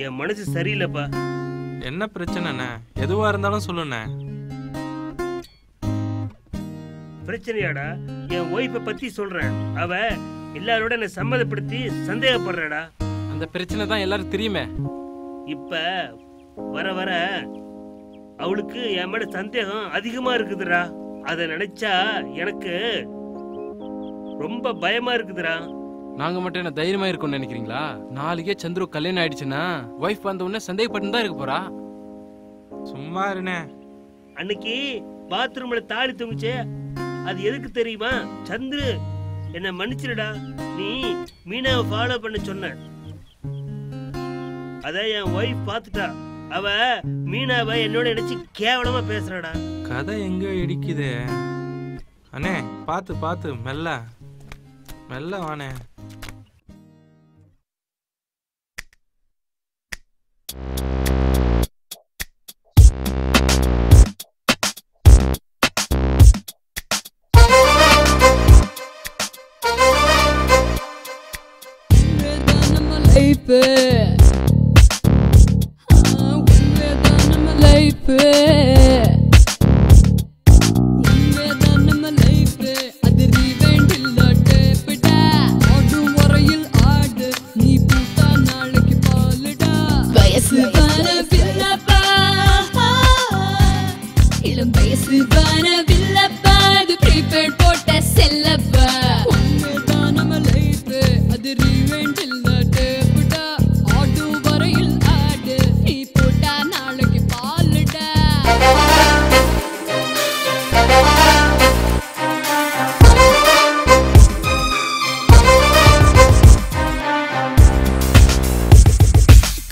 என் மனசு சரியில்லைப்பா. என்ன பிரச்சனைண்ணே? எதுவா இருந்தாலும் சொல்லுண்ணே. பிரச்சனையாடா? என் ஒய்ஃபை பத்தி சொல்றேன். அவ எல்லாரோட என்ன சம்மதப்படுத்தி சந்தேகப்படுறடா. அந்த பிரச்சனை தான் எல்லாரும் தெரியுமே. இப்ப வர வர அவளுக்கு என் மேல சந்தேகம் அதிகமா இருக்குதுடா. அத நினைச்சா எனக்கு ரொம்ப பயமா இருக்குதுடா. நாங்க மட்டும் என்ன தைரியமா இருக்கும்னு நினைக்கிறீங்களா? நாளைக்கே சந்துரு கல்யாணம் ஆயிடுச்சுன்னா ஒய்ஃப் வந்த உடனே சந்தேகப்பட்டு தான் இருக்க போறா. சும்மா இருனே. அன்னைக்கு பாத்ரூம்ல தாலி தொங்குச்சே, அது எதுக்கு தெரியுமா? சந்துரு என்ன மன்னிச்சிருடா, நீ மீனாவை ஃபாலோ பண்ண சொன்ன. அத என் ஒய்ஃப் பாத்துட்டா. அவ மீனாவை என்னோட நினைச்சு கேவலமா பேசுறடா. கதை எங்க இடிக்குது அண்ணே. பாத்து பாத்து, மெல்ல மெல்ல வானே. உண்மைதான் நம்ம லைஃப் உண்மைதான் நம்ம லைஃப் அது ரீவைண்ட் இல்ல டேப்டா ஆடும் வரையில் ஆடு நீ பூட்டா நாளைக்கு பாலுடா வயசு வானவில்லப்பா இளம் வயசு வானவில்லப்பா அது ப்ரீபெய்ட் போட்ட செல்லப்பா உண்மைதான் நம்ம லைஃப் அது ரீவைண்ட் இல்ல டேப்டா ஆடும் வரையில் ஆடு நீ பூட்டா நாளைக்கு falooda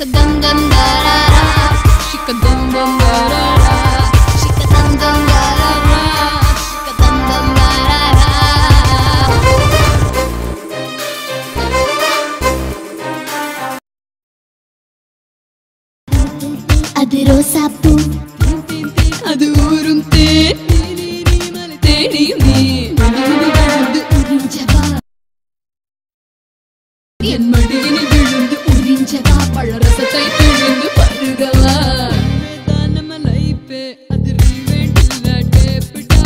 Shikadam darara, shikadam darara, shikadam darara, shikadam darara. அது ரோசாப்பூ அது ஊரும் தேன் தேனியும் நீ விழுந்து உறிஞ்சவா என் மடியினில் விழுந்து உறிஞ்சவா பழரசத்தை பிழிந்து பருகவா நம்ம லைஃபே அது ரீவைண்ட் இல்ல டேப்டா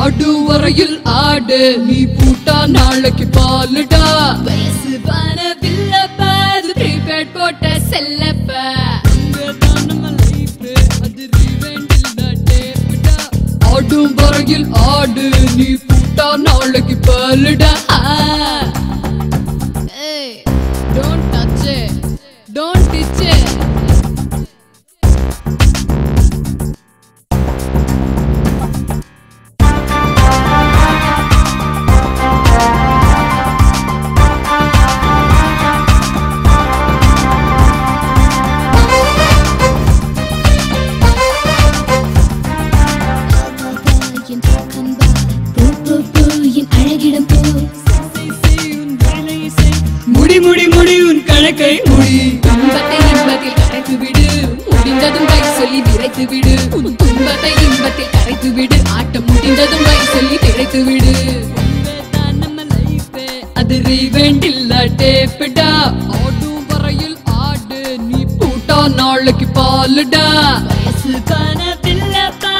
ஆடும் வரையில் ஆடு நீ பூட்டா நாளைக்கு பாலுடா வயசு வானவில்லப்பா அது ப்ரீபெய்ட் போட்ட செல்லப்பா நம்ம லைஃபே அது ரீவைண்ட் இல்ல டேப்டா ஆடும் வரையில் ஆடு நீ பூட்டா நாளைக்கு falooda Hey, don't touch it. Don't touch it. என் கம்பா பூ பூ பூ என் அழகிடம் பூ முடி முடி முடி உன் கணக்கை முடி துன்பத்தை இன்பத்தில் கரைத்து விடு முடிந்ததும் கை சொல்லி விரைத்து விடு உன் துன்பத்தை இன்பத்தில் கரைத்து விடு ஆட்டம் முடிந்ததும் கை சொல்லி திரைத்து விடு நம்ம லைஃபே அது ரீவைண்ட் இல்ல டேப்டா ஆடும் வரையில் ஆடு நீ பூட்டா நாளைக்கு பாலுடா வயசு வானவில்லப்பா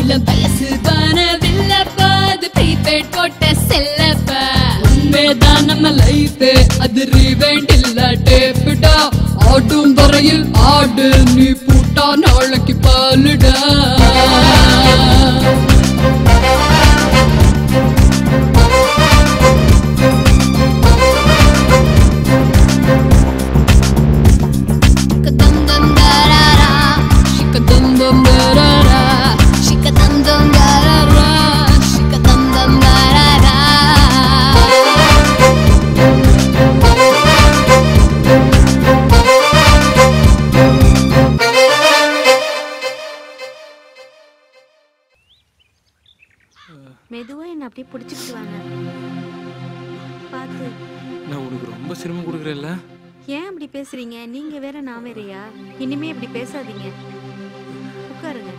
இளம் வயசு வானவில்லப்பா அது ப்ரீபெய்ட் போட்ட செல்லப்பா உண்மைதான் நம்ம லைஃப் அது ரீவைண்ட் இல்ல டேப்டா ஆடும் வரையில் ஆடு நீ பூட்டா நாளைக்கு falooda Shikadam darara, shikadam darara, shikadam darara, shikadam darara. மெதுவா என்ன அப்படியே பிடிச்சிக்கிட்டு வாங்க பார்த்து. நான் உனக்கு ரொம்ப சிரமம் கொடுக்குறேன்ல. ஏன் அப்படி பேசுறீங்க? நீங்க வேற நான் வேறயா? இனிமே இப்படி பேசாதீங்க. உட்காருங்க.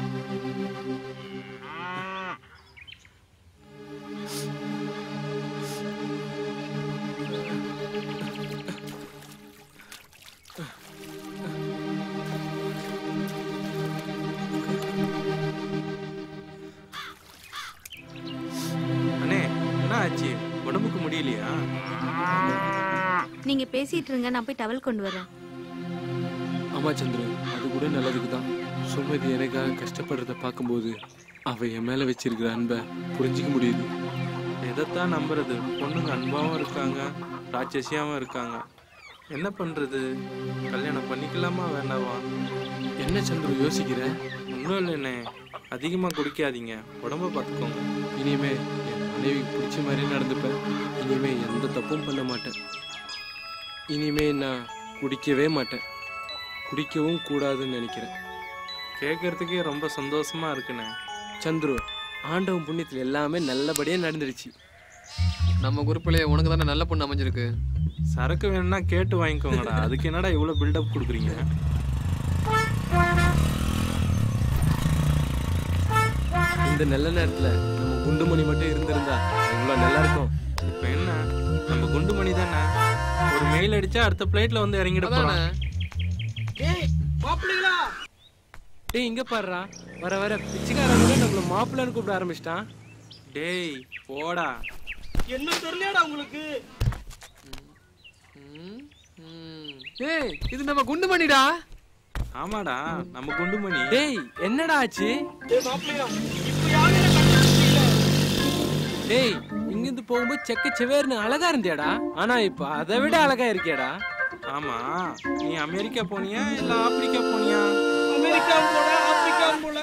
அண்ணே என்ன ஆச்சு? உடம்புக்கு முடியலையா? நீங்க பேசிட்டு இருங்க, நான் போய் டவல் கொண்டு வரேன். ஆமா சந்திரு, அது கூட நல்லதுக்கு தான். சுமதி எனக்காக கஷ்டப்படுறத பார்க்கும்போது அவ என் மேல வச்சிருக்கிற அன்பை புரிஞ்சிக்க முடியுது. எதைத்தான் நம்புறது? பொண்ணுங்க அன்பாவும் இருக்காங்க, ராட்சசியாவும் இருக்காங்க. என்ன பண்றது? கல்யாணம் பண்ணிக்கலாமா வேண்டாமா? என்ன சந்திரு யோசிக்கிற? ஒன்றும் இல்லைண்ணே, அதிகமாக குடிக்காதீங்க, உடம்ப பார்த்துக்கோங்க. இனிமே என் மனைவிக்கு பிடிச்ச மாதிரி நடந்துப்பேன். இனிமே எந்த தப்பும் பண்ண மாட்டேன். இனிமே நான் குடிக்கவே மாட்டேன். குடிக்கவும் கூடாதுன்னு நினைக்கிறேன். கேட்கறதுக்கே ரொம்ப சந்தோஷமா இருக்குண்ணே. சந்துரு, ஆண்டவன் புண்ணியத்தில் எல்லாமே நல்லபடியாக நடந்துடுச்சு. நம்ம குரூப்லேயே உனக்கு தானே நல்ல பொண்ணு அமைஞ்சிருக்கு. சரக்கு வேணும்னா கேட்டு வாங்கிக்கோங்கடா. அதுக்கு என்னடா இவ்வளோ பில்டப் கொடுக்குறீங்க? இந்த நல்ல நேரத்தில் நம்ம குண்டுமணி மட்டும் இருந்திருந்தா இவ்வளோ நல்லா இருக்கும். இப்போ என்ன, நம்ம குண்டுமணி தானே? ஒரு மெயில் அடிச்சா அடுத்த பிளைட்ல வந்து இறங்கிட போறான். ஏய் மாப்பிள்ளைகளா டேய் இங்க பாருடா, வர வர பிச்சைக்காரங்க நம்மள மாப்பிள்ளைன்னு கூப்பிட ஆரம்பிச்சிட்டான். டேய் போடா. என்ன தெரியலடா உங்களுக்கு? டேய் இது நம்ம குண்டுமணிடா. ஆமாடா நம்ம குண்டுமணி. டேய் என்னடா ஆச்சு? டேய் மாப்பிள்ளையா இப்போ யாரே கண்டுபிடிச்சீங்க? டேய் இங்க இருந்து போகும்போது செக்க செவேர்னு அழகா இருந்தியாடா, ஆனா இப்ப அதை விட அழகா இருக்கியாடா. ஆமா நீ அமெரிக்கா போனியா இல்ல ஆப்பிரிக்கா போனியா? அமெரிக்கா போல ஆப்பிரிக்கா போல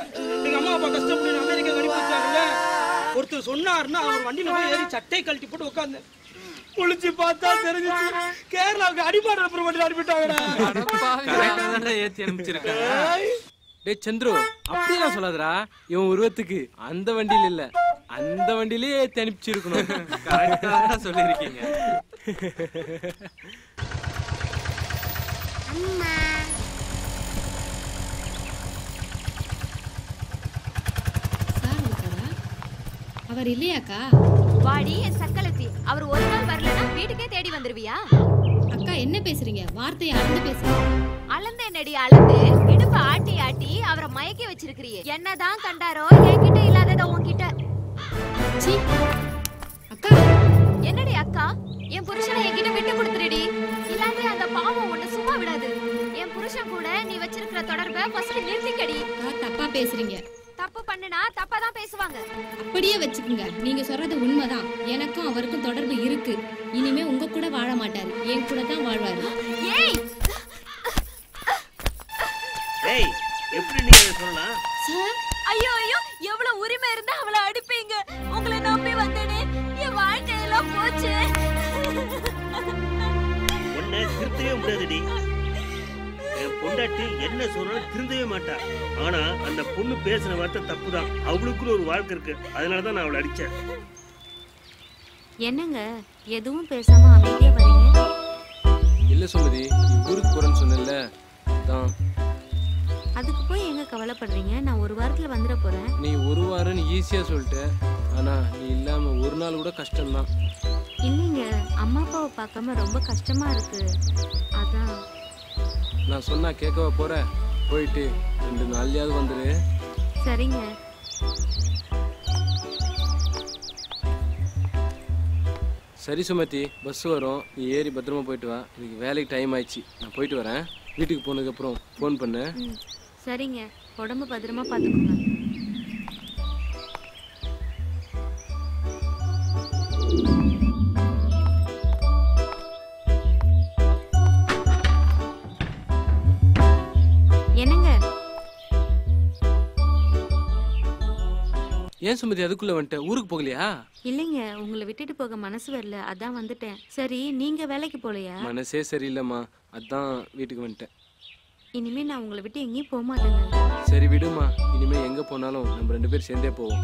எங்க அம்மா அப்பா கஷ்டப்பட்டு அமெரிக்கா அனுப்பிச்சாங்கல்ல. ஒருத்தர் சொன்னாருன்னா அவர் வண்டியில போய் ஏறி சட்டை கழட்டி போட்டு உட்கார்ந்தேன். குளிச்சு பார்த்தா தெரிஞ்சிச்சு கேரளாவுக்கு அடிபாடு அப்புறம் அனுப்பிட்டாங்கடா. கரெக்டா ஏத்தி அனுப்பிச்சிருக்காங்க. டேய் சந்துரு அப்படியெல்லாம் சொல்லாதடா, இவன் உருவத்துக்கு அந்த வண்டியில இல்ல அந்த வண்டியிலே ஏத்தி அனுப்பிச்சிருக்கணும். கரெக்டா தான் சொல்லிருக்கீங்க. அம்மா சார் இருக்காரா? அவர் இல்லையாக்கா? வாடி என் சக்கலத்தி, அவர் ஒரு நாள் வரலன்னா வீட்டுக்கே தேடி வந்துருவியா? அக்கா என்ன பேசுறீங்க? வார்த்தையை அளந்து பேசுங்க. அளந்து என்னடி அளந்து? இடுப்பு ஆட்டி ஆட்டி அவரை மயக்கி வச்சிருக்கிறியே. என்னதான் கண்டாரோ என்கிட்ட இல்லாதத உன்கிட்ட. சீ அக்கா. என்னடி அக்கா? என் புருஷனை என்கிட்ட விட்டு கொடுத்துருடி, இல்லாட்டி அந்த பாவம் உன்னை சும்மா விடாது. என் புருஷன் கூட நீ வச்சிருக்கிற தொடர்பை ஃபர்ஸ்ட் நிறுத்திக்கடி. தப்பா பேசுறீங்க. தப்பு பண்ணுனா தப்பா தான் பேசுவாங்க. அப்படியே வச்சுக்குங்க. நீங்க சொல்றது உண்மைதான். எனக்கும் அவருக்கும் தொடர்பு இருக்கு. இனிமே உங்க கூட வாழ மாட்டாரு, என் கூட தான் வாழ்வாரு. ஏய் ஏய் எப்படி நீங்க சொல்லலாம்? சார் ஐயோ ஐயோ, எவ்வளவு உரிமை இருந்தா அவளை அடிப்பீங்க. உங்களை நம்பி வந்தேனே, என் வாழ்க்கையெல்லாம் போச்சு. உன்னை திருத்தவே முடியாதுடி. என் பொண்டாட்டி என்ன சொல்றாலும் திருந்தவே மாட்டா. ஆனா அந்த பொண்ணு பேசுற வார்த்தை தப்புதான். அவளுக்குன்னு ஒரு வாழ்க்கை இருக்கு, அதனாலதான் நான் அவளை அடிச்சேன். என்னங்க எதுவும் பேசாம அமைதியா வரீங்க? இல்ல சுமதி, ஊருக்கு போறேன்னு சொன்னேன்ல அதான். அதுக்கு போய் எங்க கவலைப்படுறீங்க? நான் ஒரு வாரத்துல வந்துட போறேன். நீ ஒரு வாரம்னு ஈஸியா சொல்லிட்ட, ஆனா நீ இல்லாம ஒரு நாள் கூட கஷ்டம்தான். இல்லைங்க, அம்மா அப்பாவை பார்க்காம ரொம்ப கஷ்டமா இருக்கு, அதான். நான் சொன்னா கேட்கவா போற? போயிட்டு 2 நாள்லயாவது வந்துரு. சரிங்க. சரி சுமதி, பஸ் வரும், நீ ஏறி பத்திரமா போயிட்டு வா. எனக்கு வேலைக்கு டைம் ஆயிடுச்சு, நான் போயிட்டு வரேன். வீட்டுக்கு போனதுக்கு அப்புறம் ஃபோன் பண்ணு. சரிங்க, உடம்பு பத்திரமா பார்த்துக்கோங்க. என்னங்க? ஏன் சுமதி அதுக்குள்ள வந்துட்ட? ஊருக்கு போகலையா? இல்லைங்க, உங்களை விட்டுட்டு போக மனசு வரல, அதான் வந்துட்டேன். சரி, நீங்க வேலைக்கு போலையா? மனசே சரியில்லைம்மா, அதான் வீட்டுக்கு வந்துட்டேன். இனிமே நான் உங்களை விட்டு எங்கேயும் போக மாட்டேங்க. சரி விடுமா, இனிமே எங்க போனாலும் நம்ம 2 பேரும் சேர்ந்தே போவோம்.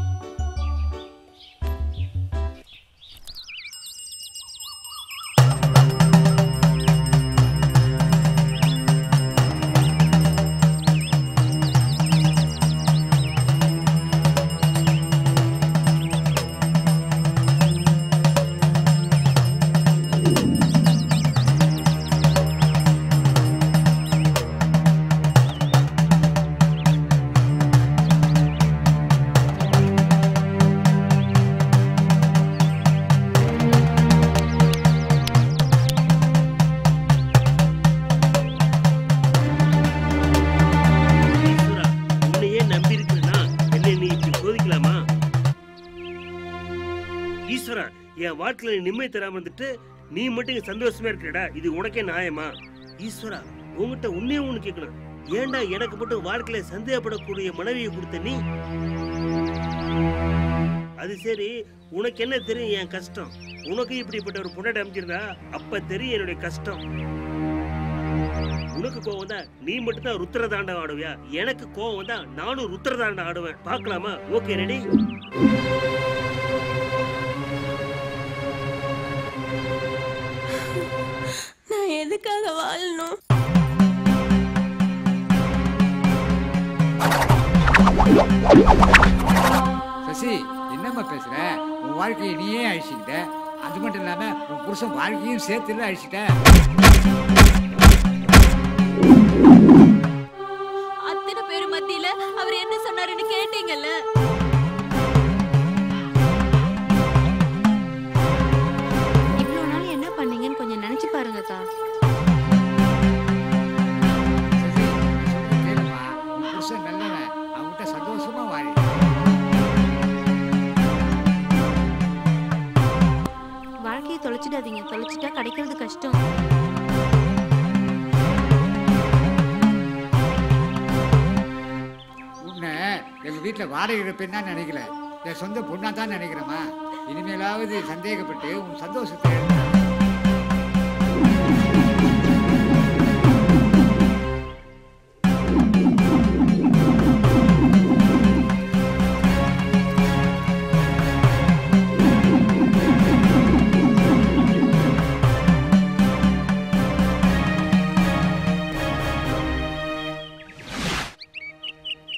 என் வாழ்க்கையில நிம்மதி தராம இருந்துட்டு நீ மட்டும் சந்தோஷமா இருக்கடா, இது உனக்கே நியாயமா? ஈஸ்வரா, உங்ககிட்ட உன்னே ஒண்ணு கேட்கணும். ஏன்டா எனக்கு மட்டும் வாழ்க்கையில சந்தேகப்படக்கூடிய மனைவியை கொடுத்த நீ? அது சரி, உனக்கு என்ன தெரியும் என் கஷ்டம்? உனக்கு இப்படிப்பட்ட ஒரு பொண்ணை அமைச்சிருந்தா அப்ப தெரியும் என்னுடைய கஷ்டம். உனக்கு கோவம் தான், நீ மட்டும் தான் ருத்ரதாண்டம் ஆடுவியா? எனக்கு கோவம் தான், நானும் ருத்ரதாண்டம் ஆடுவேன். பார்க்கலாமா? Okay, ready? நான் எதுக்காக வாழணும்? சசி, என்னம்மா பேசுற? உன் வாழ்க்கையை நீயே அழிச்சுக்கிட்ட. அது மட்டும் இல்லாம உன் புருஷன் வாழ்க்கையும் சேர்த்துல அழிச்சிட்ட. அத்தனை பேர் மத்தியில அவர் என்ன சொன்னாருன்னு கேட்டீங்கல்ல? இவ்வளவு நாள் என்ன பண்ணீங்கன்னு கொஞ்சம் நினைச்சு பாருங்கக்கா. உன் புருஷன் நல்லவன், அவன்கிட்ட சந்தோஷமா வாழி. வாழ்க்கையை தொலைச்சிடாதீங்க, தொலைச்சிட்டா கிடைக்கிறது கஷ்டம். உன்னை எங்க வீட்டுல வாடகை இருப்பேன்னு தான் நினைக்கல, என் சொந்த பொண்ணா தான் நினைக்கிறேம்மா. இனிமேலாவது சந்தேகப்பட்டு உன் சந்தோஷத்தை எழுத.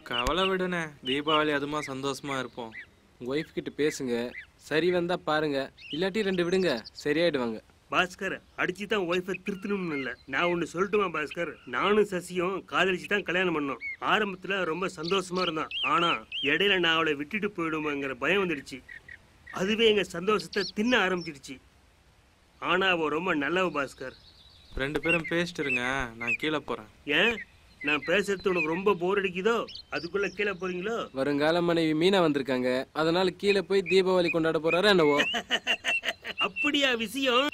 கவலை விடுனே, தீபாவளி அதுமா சந்தோஷமா இருப்போம். உங்க ஒய்ஃப் கிட்ட பேசுங்க, சரி வந்தா பாருங்க, இல்லாட்டி 2 விடுங்க, சரியாயிடுவாங்க. பாஸ்கர் அடிச்சு தான் ஒய்ஃபை திருத்தணும்னு இல்லை. நான் ஒன்று சொல்லட்டுமா பாஸ்கர்? நானும் சசியும் காதலிச்சு தான் கல்யாணம் பண்ணோம். ஆரம்பத்தில் ரொம்ப சந்தோஷமா இருந்தான். ஆனால் இடையில நான் அவளை விட்டுட்டு போயிடுவோங்கிற பயம் வந்துடுச்சு. அதுவே எங்கள் சந்தோஷத்தை தின்ன ஆரம்பிச்சிடுச்சு. ஆனால் அவள் ரொம்ப நல்லவ பாஸ்கர். 2 பேரும் பேசிட்டு இருங்க, நான் கீழே போறேன். ஏன் நான் பேசுறது உனக்கு ரொம்ப போர் அடிக்குதோ? அதுக்குள்ள கீழே போறீங்களோ? வருங்கால மனைவி மீனா வந்திருக்காங்க, அதனால கீழே போய் தீபாவளி கொண்டாட போறாரு என்னவோ. அப்படியா விஷயம்?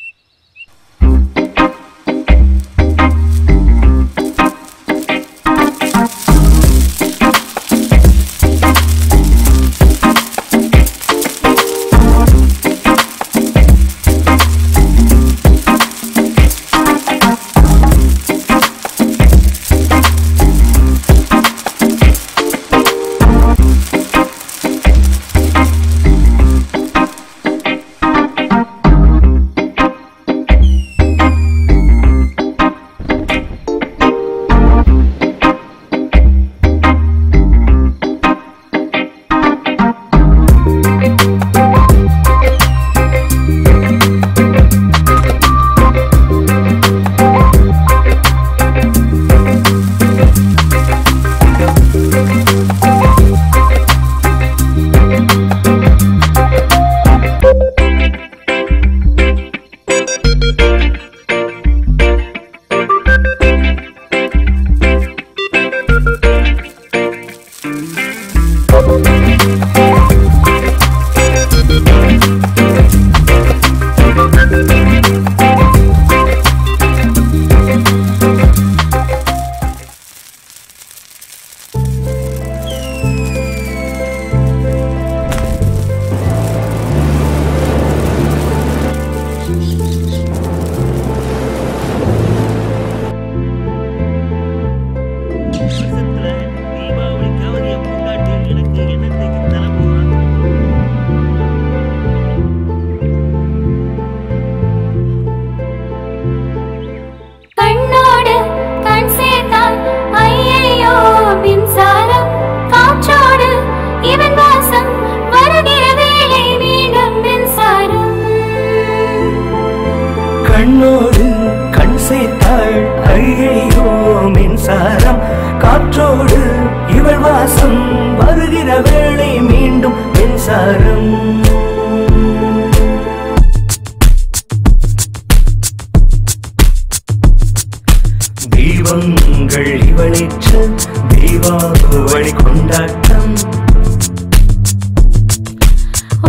கண்ணோடு கண் சேர்த்தாள் ஐயையோ மின்சாரம், காற்றோடு இவள் வாசம் வருகிற வேளை மீண்டும் மின்சாரம். தீபங்கள் இவளேற்ற தீபாவளி கொண்டாட்டம்.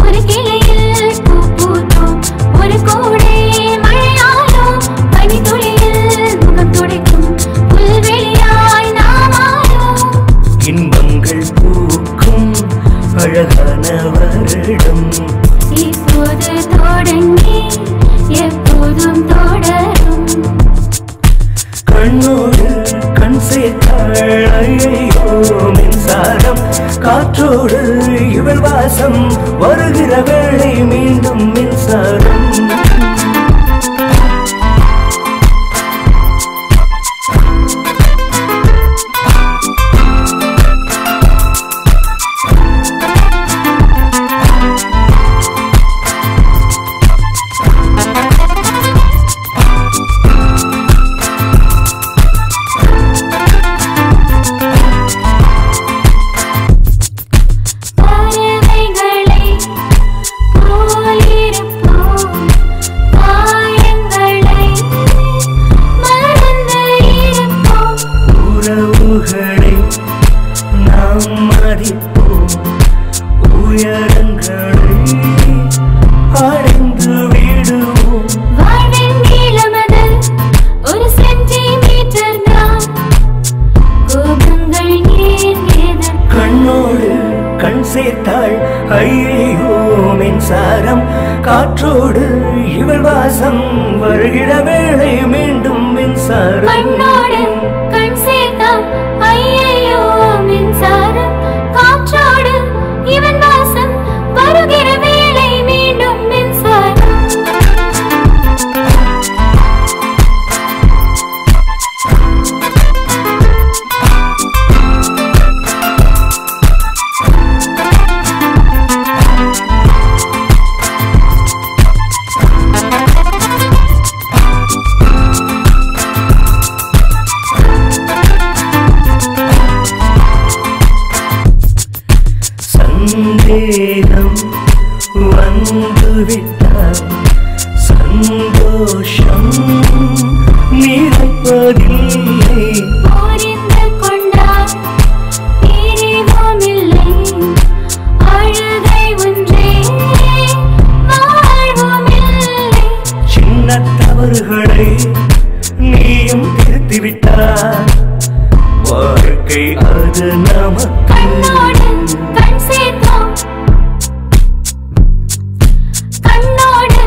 ஒரு கிளையில் பூ பூத்தோம், ஒரு கோடை மழையாலும், பனி துளியில் முகம் துடைக்கும் புல்வெளியாய் நாமாலும். இன்பங்கள் பூக்கும் அழகான வருடம் இப்போது தொடங்கி எப்போதும் தொடரும். கண்ணோடு கண் சேர்த்தாள் ஐயையோ மின்சாரம், காற்றோடு இவள் வாசம் வருகிற வேளை மீண்டும் மின்சாரம். சிகரங்களை அடைந்து விடுவோம். வாழ்வின் நீளமது ஒரு சென்டிமீட்டர் தான். கோபங்கள் ஏன் எதற்கு? கண்ணோடு கண் சேர்த்தாள் ஐயோ மின்சாரம். காற்றோடு இவள் வாசம் வருகிற வேளை மீண்டும் மின்சாரம். கண்ணோடு கண் சேர்த்தால் ஐயையோ மின்சாரம். காற்றோடு இவன் வாசம் வருகிற வேளை மீண்டும் மின்சாரம். சந்தேகம் வந்துவிட்டால் சந்தோஷம் நினைப்பதில்லை. புரிந்து கொண்டால் பிரிவுமில்லை. அழுகை ஒன்றே வாழ்வுமில்லை. சின்ன தவறுகளை நீயும் திருத்திவிட்டால் வாழ்க்கை அது நமக்கு. கண்ணோடு கண் சேர்த்தோம். கண்ணோடு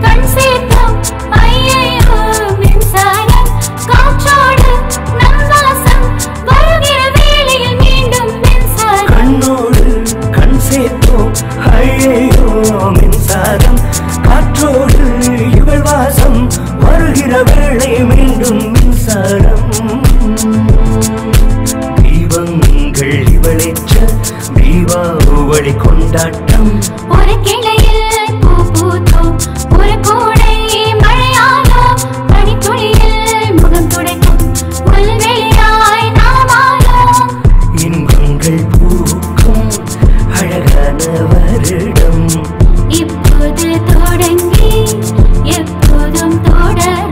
கண் சேர்த்தோம் ஐயையோ மின்சாரம். காற்றோடு நம் வாசம் வருகிற வேளையில் மீண்டும் மின்சாரம். கண்ணோடு கண் சேர்த்தோம் ஐயோ மின்சாரம். காற்றோடு இவள் வாசம் வருகிற வேளை மீண்டும் மின்சாரம். தீபங்கள் இவளேற்ற தீபாவளி கொண்டாட்டம். ஒரு கிளையில் பூ பூத்தோம். ஒரு கூடை மழையாலோ பனித்துளியில் முகம் துடைக்கும். புல்வெளியாய் நாமாலோ இன்பங்கள் பூக்கும் அழகான வருடம். இப்போது தொடங்கி எப்போதும் தொடரும்.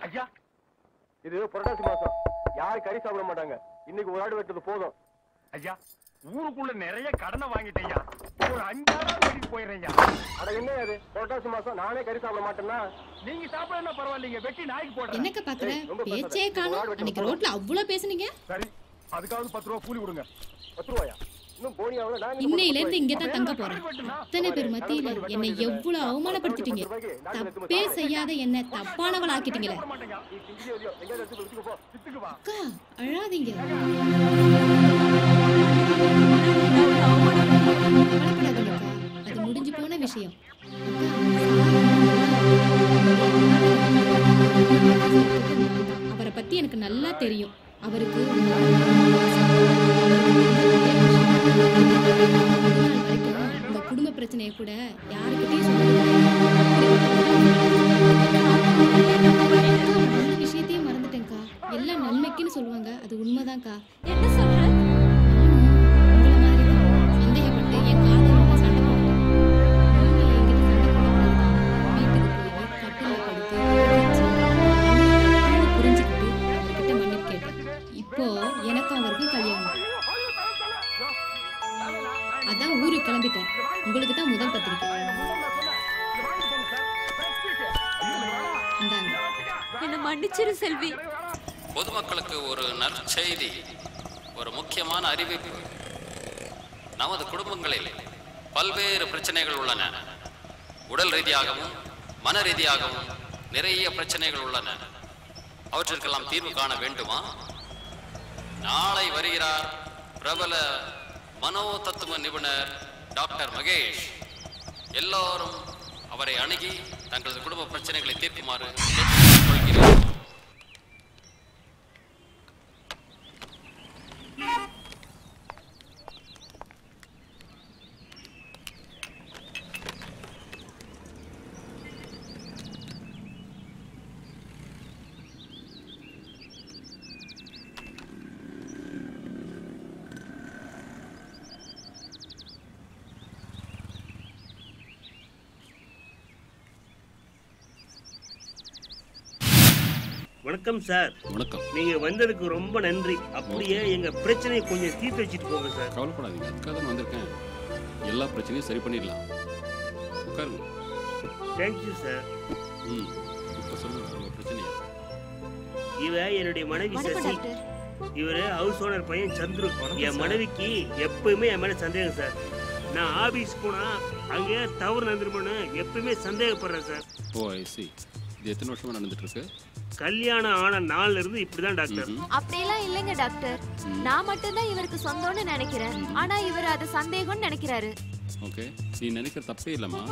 ஐயா, இது புரட்டாசி மாசம். யாரும் கறி சாப்பிட மாட்டாங்க. இன்னைக்கு ஒரு ஆடு வெட்டது போதும். ஐயா, ஊருக்குள்ள நிறைய கடனை வாங்கிட்டேயா. ஒரு 5 ஆடு வெட்டிட்டு போயிடுறேன். அட என்ன அது புரட்டாசி மாசம் நானே கறி சாப்பிட மாட்டேன்னா நீங்க சாப்பிடனா பரவாயில்லைங்க. வெட்டி நாய்க்கு போடுறேன். என்னக்க பாக்குற? பேச்சே காணோம். அன்னைக்கு ரோட்ல அவ்வளவு பேசுனீங்க. சரி, அதுக்காவது 10 ரூபா கூலி கொடுங்க. 10 ரூபாயா? இன்னும் போனியாவுல நான் இன்னையில இருந்து இங்க தான் தங்க போறேன். அத்தனை பேர் மத்தியில என்னை எவ்வளவு அவமானப்படுத்திட்டீங்க. தப்பே செய்யாத என்ன தப்பானவள் ஆக்கிட்டீங்களே. அக்கா அழாதீங்க. கவலைப்படாதீங்கக்கா, அது முடிஞ்சு போன விஷயம். அவரை பத்தி எனக்கு நல்லா தெரியும். அவருக்கு உங்க குடும்ப பிரச்சனையை கூட யாருக்கிட்டையும் நல்ல விஷயத்தையும் மறந்துட்டேன்க்கா. எல்லாம் நன்மைக்குன்னு சொல்லுவாங்க, அது உண்மைதான்க்கா. என்ன சொல்ற? உங்களை மாதிரி சந்தேகப்பட்டு என் காதல் சண்டை போட்டேன். வீட்டுக்கு போய் கட்டில படுத்து புரிஞ்சுக்கிட்டு அவர்கிட்ட மன்னிப்பு கேட்டேன். இப்போ எனக்கும் அவருக்கும் கல்யாணம். அதான் ஊருக்கு கிளம்பிட்டேன். உங்களுக்கு தான் முதல் பத்திரிக்கை. என்ன மன்னிச்சிரு செல்வி. பொதுமக்களுக்கு ஒரு நற்செய்தி, ஒரு முக்கியமான அறிவிப்பு. நமது குடும்பங்களில் பல்வேறு பிரச்சனைகள் உள்ளன. உடல் ரீதியாகவும் மன ரீதியாகவும் நிறைய பிரச்சனைகள் உள்ளன. அவற்றிற்கெல்லாம் தீர்வு காண வேண்டுமா? நாளை வருகிறார் பிரபல மனோ தத்துவ நிபுணர் டாக்டர் மகேஷ். எல்லாரும் அவரை அணுகி தங்களது குடும்ப பிரச்சனைகளை தீர்க்குமாறு கேட்டுக்கொள்கிறேன். வணக்கம் சார். வணக்கம். நீங்க வந்ததுக்கு ரொம்ப நன்றி. அப்படியே எங்க பிரச்சனையை கொஞ்சம் தீர்த்து வச்சுட்டு போங்க சார். கவலைப்படாதீங்க, அதுக்காக தான் வந்திருக்கேன். எல்லா பிரச்சனையும் சரி பண்ணிடலாம். உட்காருங்க. Thank you sir. இப்போ சொல்லுங்க உங்க பிரச்சனையா? இவ என்னுடைய மனைவி சசி. இவரு ஹவுஸ் ஓனர் பையன் சந்துரு. என் மனைவிக்கு எப்பவுமே என் மேல சந்தேகம் சார். நான் ஆபீஸ் போனா அங்க தவறு நடந்துருமோன்னு எப்பவுமே சந்தேகப்படுறேன் சார். ஓ ஐ சி. இது எத்தனை வருஷமா நடந்துட்டு இருக்கு? கல்யாணம் ஆன நாள்ல இருந்து இப்படிதான் டாக்டர். அப்படியெல்லாம் இல்லைங்க டாக்டர். நான் மட்டும்தான் இவருக்கு சொந்தம்னு நினைக்கிறேன். ஆனா இவர் அது சந்தேகம்னு நினைக்கிறாரு. ஓகே, நீ நினைக்கிற தப்பே இல்லைம்மா.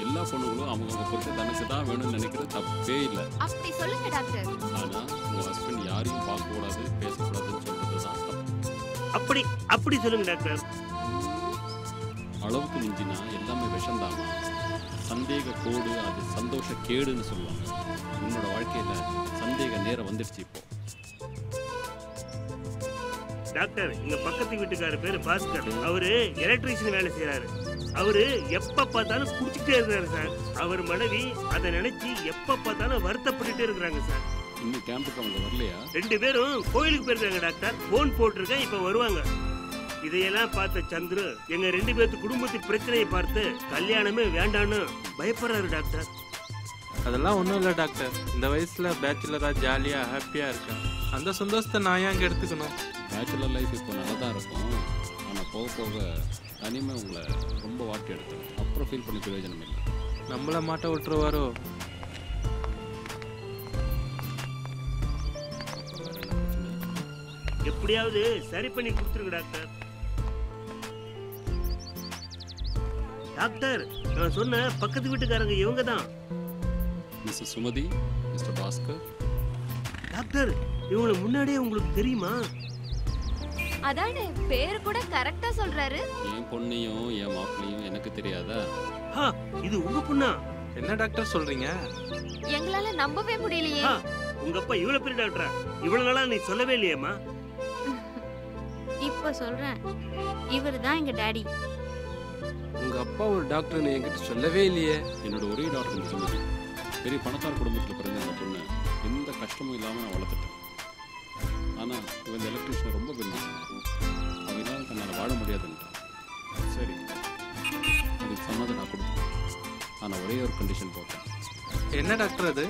எல்லா பொண்ணுங்களும் அவங்க புருஷன் தனக்கு தான் வேணும்னு நினைக்கிறது தப்பே இல்லை. அப்படி சொல்லுங்க டாக்டர். ஆனா உங்க ஹஸ்பண்ட் யாரையும் பார்க்கக்கூடாது, பேசக்கூடாதுன்னு சொல்றது தான் தப்பு. அப்படி சொல்லுங்க டாக்டர். அளவுக்கு மிஞ்சினா எல்லாமே விஷம்தாங்க. சந்தேக கோடு அது சந்தோஷ கேடுன்னு சொல்லுவாங்க. உன்னோட வாழ்க்கையில சந்தேக நேரம் வந்துடுச்சு இப்போ. டாக்டர், எங்க பக்கத்து வீட்டுக்காரர் பேரு பாஸ்கர். அவரு எலக்ட்ரீஷியன் வேலை செய்யறாரு. அவரு எப்ப பார்த்தாலும் குடிச்சுட்டே இருக்காரு சார். அவர் மனைவி அதை நினைச்சு எப்ப பார்த்தாலும் வருத்தப்பட்டுட்டே இருக்கிறாங்க சார். இன்னும் கேம்புக்கு அவங்க வரலையா? 2 பேரும் கோயிலுக்கு போயிருக்காங்க டாக்டர். போன் போட்டிருக்கேன், இப்ப வருவாங்க. இதையெல்லாம் பார்த்த சந்துரு எங்க 2 பேர்த்து குடும்பத்து பிரச்சனையை பார்த்து கல்யாணமே வேண்டான்னு பயப்படுறாரு டாக்டர். அதெல்லாம் ஒன்றும் இல்லை டாக்டர். இந்த வயசுல பேச்சுலரா ஜாலியா ஹாப்பியா இருக்கேன். அந்த சந்தோஷத்தை நான் ஏன் அங்கே எடுத்துக்கணும்? பேச்சுலர் லைஃப் இப்போ நல்லா தான் இருக்கும். ஆனால் போக போக தனிமை உங்களை ரொம்ப வாட்டி எடுத்துடும். அப்புறம் ஃபீல் பண்ணி பிரயோஜனம் இல்லை. நம்மளை மாட்ட விட்டுருவாரோ? எப்படியாவது சரி பண்ணி கொடுத்துருங்க டாக்டர். டாக்டர், நான் சொன்ன பக்கத்து வீட்டுக்காரங்க இவங்க தான். Mister Sumathi, mister Bhaskar. Doctor, இவங்கள முன்னாடியே உங்களுக்கு தெரியுமா? அதானே, பேர் கூட கரெக்டா சொல்றாரு. என் பொண்ணையும் என் மாப்பிளையும் எனக்கு தெரியாதா? இது உங்க பொண்ணா? என்ன டாக்டர் சொல்றீங்க? எங்களால நம்பவே முடியலையே. உங்க அப்பா இவ்வளவு பெரிய டாக்டரா? இவ்வளவு நாளா நீ சொல்லவே இல்லையேம்மா. இப்ப சொல்றேன், இவர் தான் எங்க டாடி. உங்க அப்பா ஒரு டாக்டர்னு என்கிட்ட சொல்லவே இல்லையே. என்னோட ஒரே டாக்டர் சுமதி. பெரிய பணக்கார குடும்பத்தில் பிறந்த இந்த பொண்ணு எந்த கஷ்டமும் இல்லாமல் நான் வளர்த்துட்டேன். ஆனால் இவன் இந்த எலக்ட்ரிஷியன் ரொம்ப பெருமையாக அவன் இல்லாத தன்னால் வாழ முடியாதுன்ட்டான். சரி, அதுக்கு சொன்னதை நான் கொடுத்தேன். ஆனால் ஒரே ஒரு கண்டிஷன் போட்டேன். என்ன டாக்டர் அது?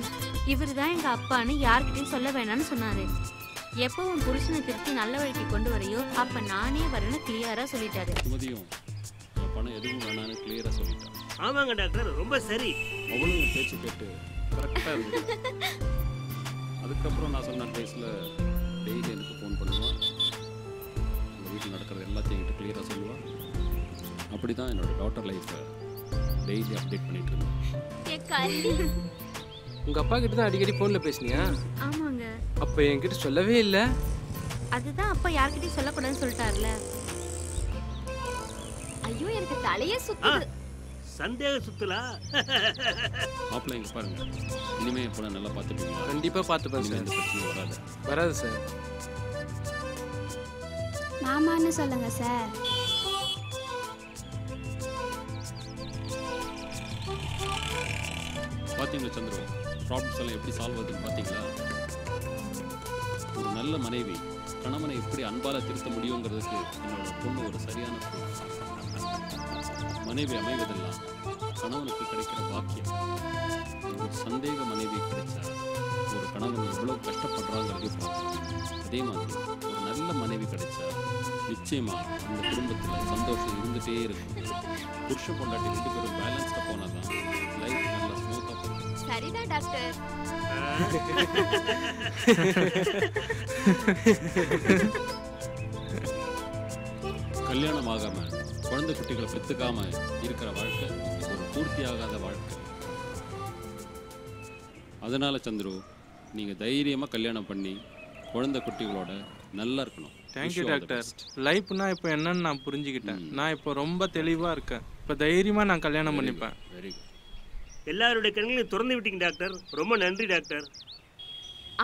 இவர் தான் எங்க அப்பான்னு யார்கிட்டயும் சொல்ல வேணாம்னு சொன்னாரு. எப்போ உன் புருஷனை திருத்தி நல்ல வழிக்கு கொண்டு வரையோ அப்ப நானே வரேன்னு கிளியரா சொல்லிட்டாரு. சுமதியும் என் பணம் எதுவும் வேணான்னு கிளியராக சொல்லிட்டான். ஆமாங்க டாக்டர், ரொம்ப சரி. அவளும் என் பேச்சு கேட்டு கரெக்டாக இருந்தது. அதுக்கப்புறம் நான் சொன்ன அட்வைஸில் டெய்லி எனக்கு ஃபோன் பண்ணுவான். எங்கள் வீட்டில் நடக்கிறது எல்லாத்தையும் என்கிட்ட கிளியராக சொல்லுவான். அப்படி தான் என்னோட டாட்டர் லைஃப்பை டெய்லி அப்டேட் பண்ணிட்டு இருந்தேன். உங்க அப்பா கிட்ட தான் அடிக்கடி ஃபோன்ல பேசுனியா? ஆமாங்க. அப்ப என்கிட்ட சொல்லவே இல்லை. அதுதான் அப்பா யார்கிட்டயும் சொல்லக்கூடாதுன்னு சொல்லிட்டார்ல. ஐயோ, எனக்கு தலையே சுத்துது. சந்தேக சுத்தலா? மாப்பிள்ளை இங்க பாருங்க, இனிமே என் பொண்ணை நல்லா பார்த்துப்பீங்களா? கண்டிப்பா பார்த்துப்பேன் சார். எந்த பிரச்சனையும் வராது. வராது சார். மாமான்னு சொல்லுங்க சார். பார்த்தீங்களா சந்திரு, ப்ராப்ளம்ஸ் எல்லாம் எப்படி சால்வ் ஆகுதுன்னு பார்த்தீங்களா? ஒரு நல்ல மனைவி கணவனை எப்படி அன்பால திருத்த முடியுங்கிறதுக்கு என்னோட பொண்ணு ஒரு சரியான மனைவி அமைவதெல்லாம் கணவனுக்கு கிடைக்கிற பாக்கியம். ஒரு சந்தேக மனைவி கிடைச்சா ஒரு கணவன் எவ்வளோ கஷ்டப்படுறாங்கிறது பார்க்கணும். அதே மாதிரி ஒரு நல்ல மனைவி கிடைச்சா நிச்சயமா அந்த குடும்பத்தில் சந்தோஷம் இருந்துகிட்டே இருக்கும். புருஷ பொண்டாட்டி 2 பேரும் பேலன்ஸ்டாக போனால் தான் லைஃப் நல்லா ஸ்மூத்தாக போகும். சரிதான் டாக்டர். கல்யாணம் ஆகாம குழந்தை குட்டிகளை பெற்றுக்காம இருக்கிற வாழ்க்கை ஒரு பூர்த்தியாகாத வாழ்க்கை. அதனால சந்துரு, நீங்க தைரியமா கல்யாணம் பண்ணி குழந்தை குட்டிகளோட நல்லா இருக்கணும். Thank you doctor. லைஃப்னா இப்போ என்னன்னு நான் புரிஞ்சுக்கிட்டேன். நான் இப்போ ரொம்ப தெளிவா இருக்கேன். இப்போ தைரியமா நான் கல்யாணம் பண்ணிப்பேன். Very good. எல்லாருடைய கண்களையும் திறந்து விட்டீங்க டாக்டர். ரொம்ப நன்றி டாக்டர்.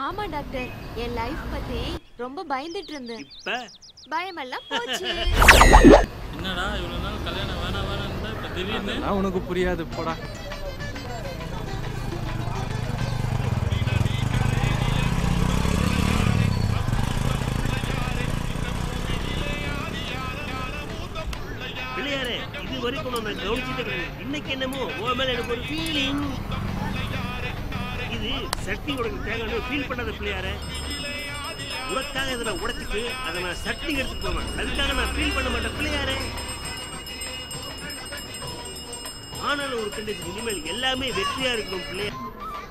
ஆமா டாக்டர், என் லைஃப் பத்தி ரொம்ப பயந்துட்டு இருந்தேன். இப்ப பயமெல்லாம் போச்சு. என்னடா இவ்வளவு நாள் கல்யாணம் வேணாம் வேணாம்னு இப்ப திடீர்னு? அதெல்லாம் உனக்கு புரியாது போடா. வரைக்கும் நான் கவனிச்சுட்டு கிடையாது. இன்னைக்கு என்னமோ உன் மேல எனக்கு ஒரு ஃபீலிங். இது சட்னி உனக்கு தேவையான ஃபீல் பண்ணாத பிள்ளையார. உனக்காக இதை நான் உடைச்சிட்டு அதை நான் சட்னி எடுத்துட்டு போவேன். அதுக்காக நான் ஃபீல் பண்ண மாட்டேன் பிள்ளையாரே. ஆனாலும் ஒரு கண்டிஷன், இனிமேல் எல்லாமே வெற்றியா இருக்கணும் பிள்ளையார்.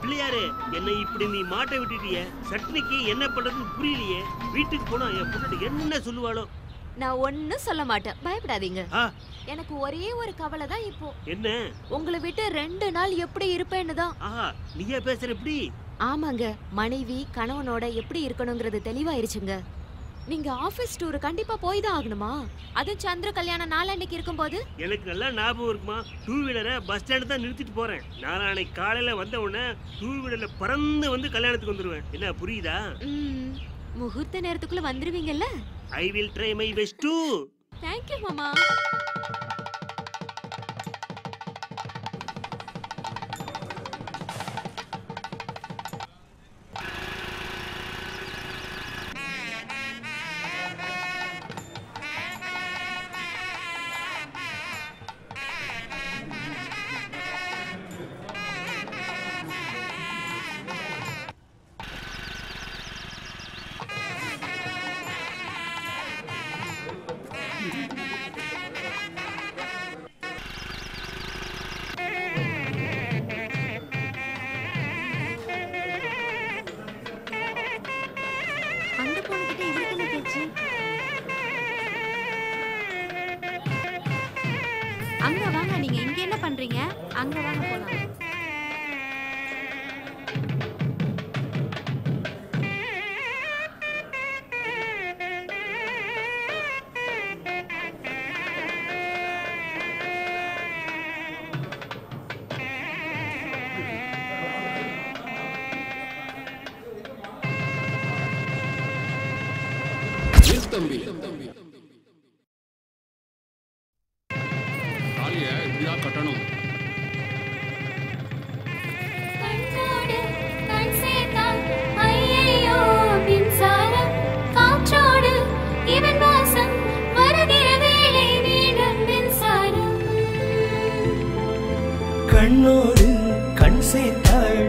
பிள்ளையாரே, என்னை இப்படி நீ மாட்ட விட்டுட்டிய. சட்னிக்கு என்ன பண்றதுன்னு புரியலையே. வீட்டுக்கு போனா என் பொண்ணு என்ன சொல்லுவாளோ? நான் ஒன்னும் சொல்ல மாட்டேன், பயப்படாதீங்க. எனக்கு ஒரே ஒரு கவலை தான் இப்போ. என்ன? உங்களை விட்டு 2 நாள் எப்படி இருப்பேன்னு தான். நீயே பேசுற எப்படி? ஆமாங்க, மனைவி கணவனோட எப்படி இருக்கணுங்கிறது தெளிவாயிருச்சுங்க. நீங்க ஆபீஸ் டூர் கண்டிப்பா போய் தான் ஆகணுமா? அது சந்திர கல்யாணம் நாளன்னைக்கு இருக்கும்போது. எனக்கு நல்லா ஞாபகம் இருக்குமா? 2 வீலரை பஸ் ஸ்டாண்ட் தான் நிறுத்திட்டு போறேன். நாளைக்கு காலையில வந்த உடனே 2 வீலர்ல பறந்து வந்து கல்யாணத்துக்கு வந்துருவேன். என்ன புரியுதா? முகூர்த்த நேரத்துக்குள்ள வந்துருவீங்கல்ல? I will try my best too. Thank you மாமா. அங்க வாங்க, நீங்க இங்க என்ன பண்றீங்க? அங்க வாங்க போலாம். தம்பி தாலிய இப்படியா கட்டணும். கண்ணோடு கண் சேர்த்தால் ஐயையோ மின்சாரம், காற்றோடு இவன் வாசம் வருகிற வேளை வீடும் மின்சாரம். கண்ணோடு கண் சேர்த்தாள்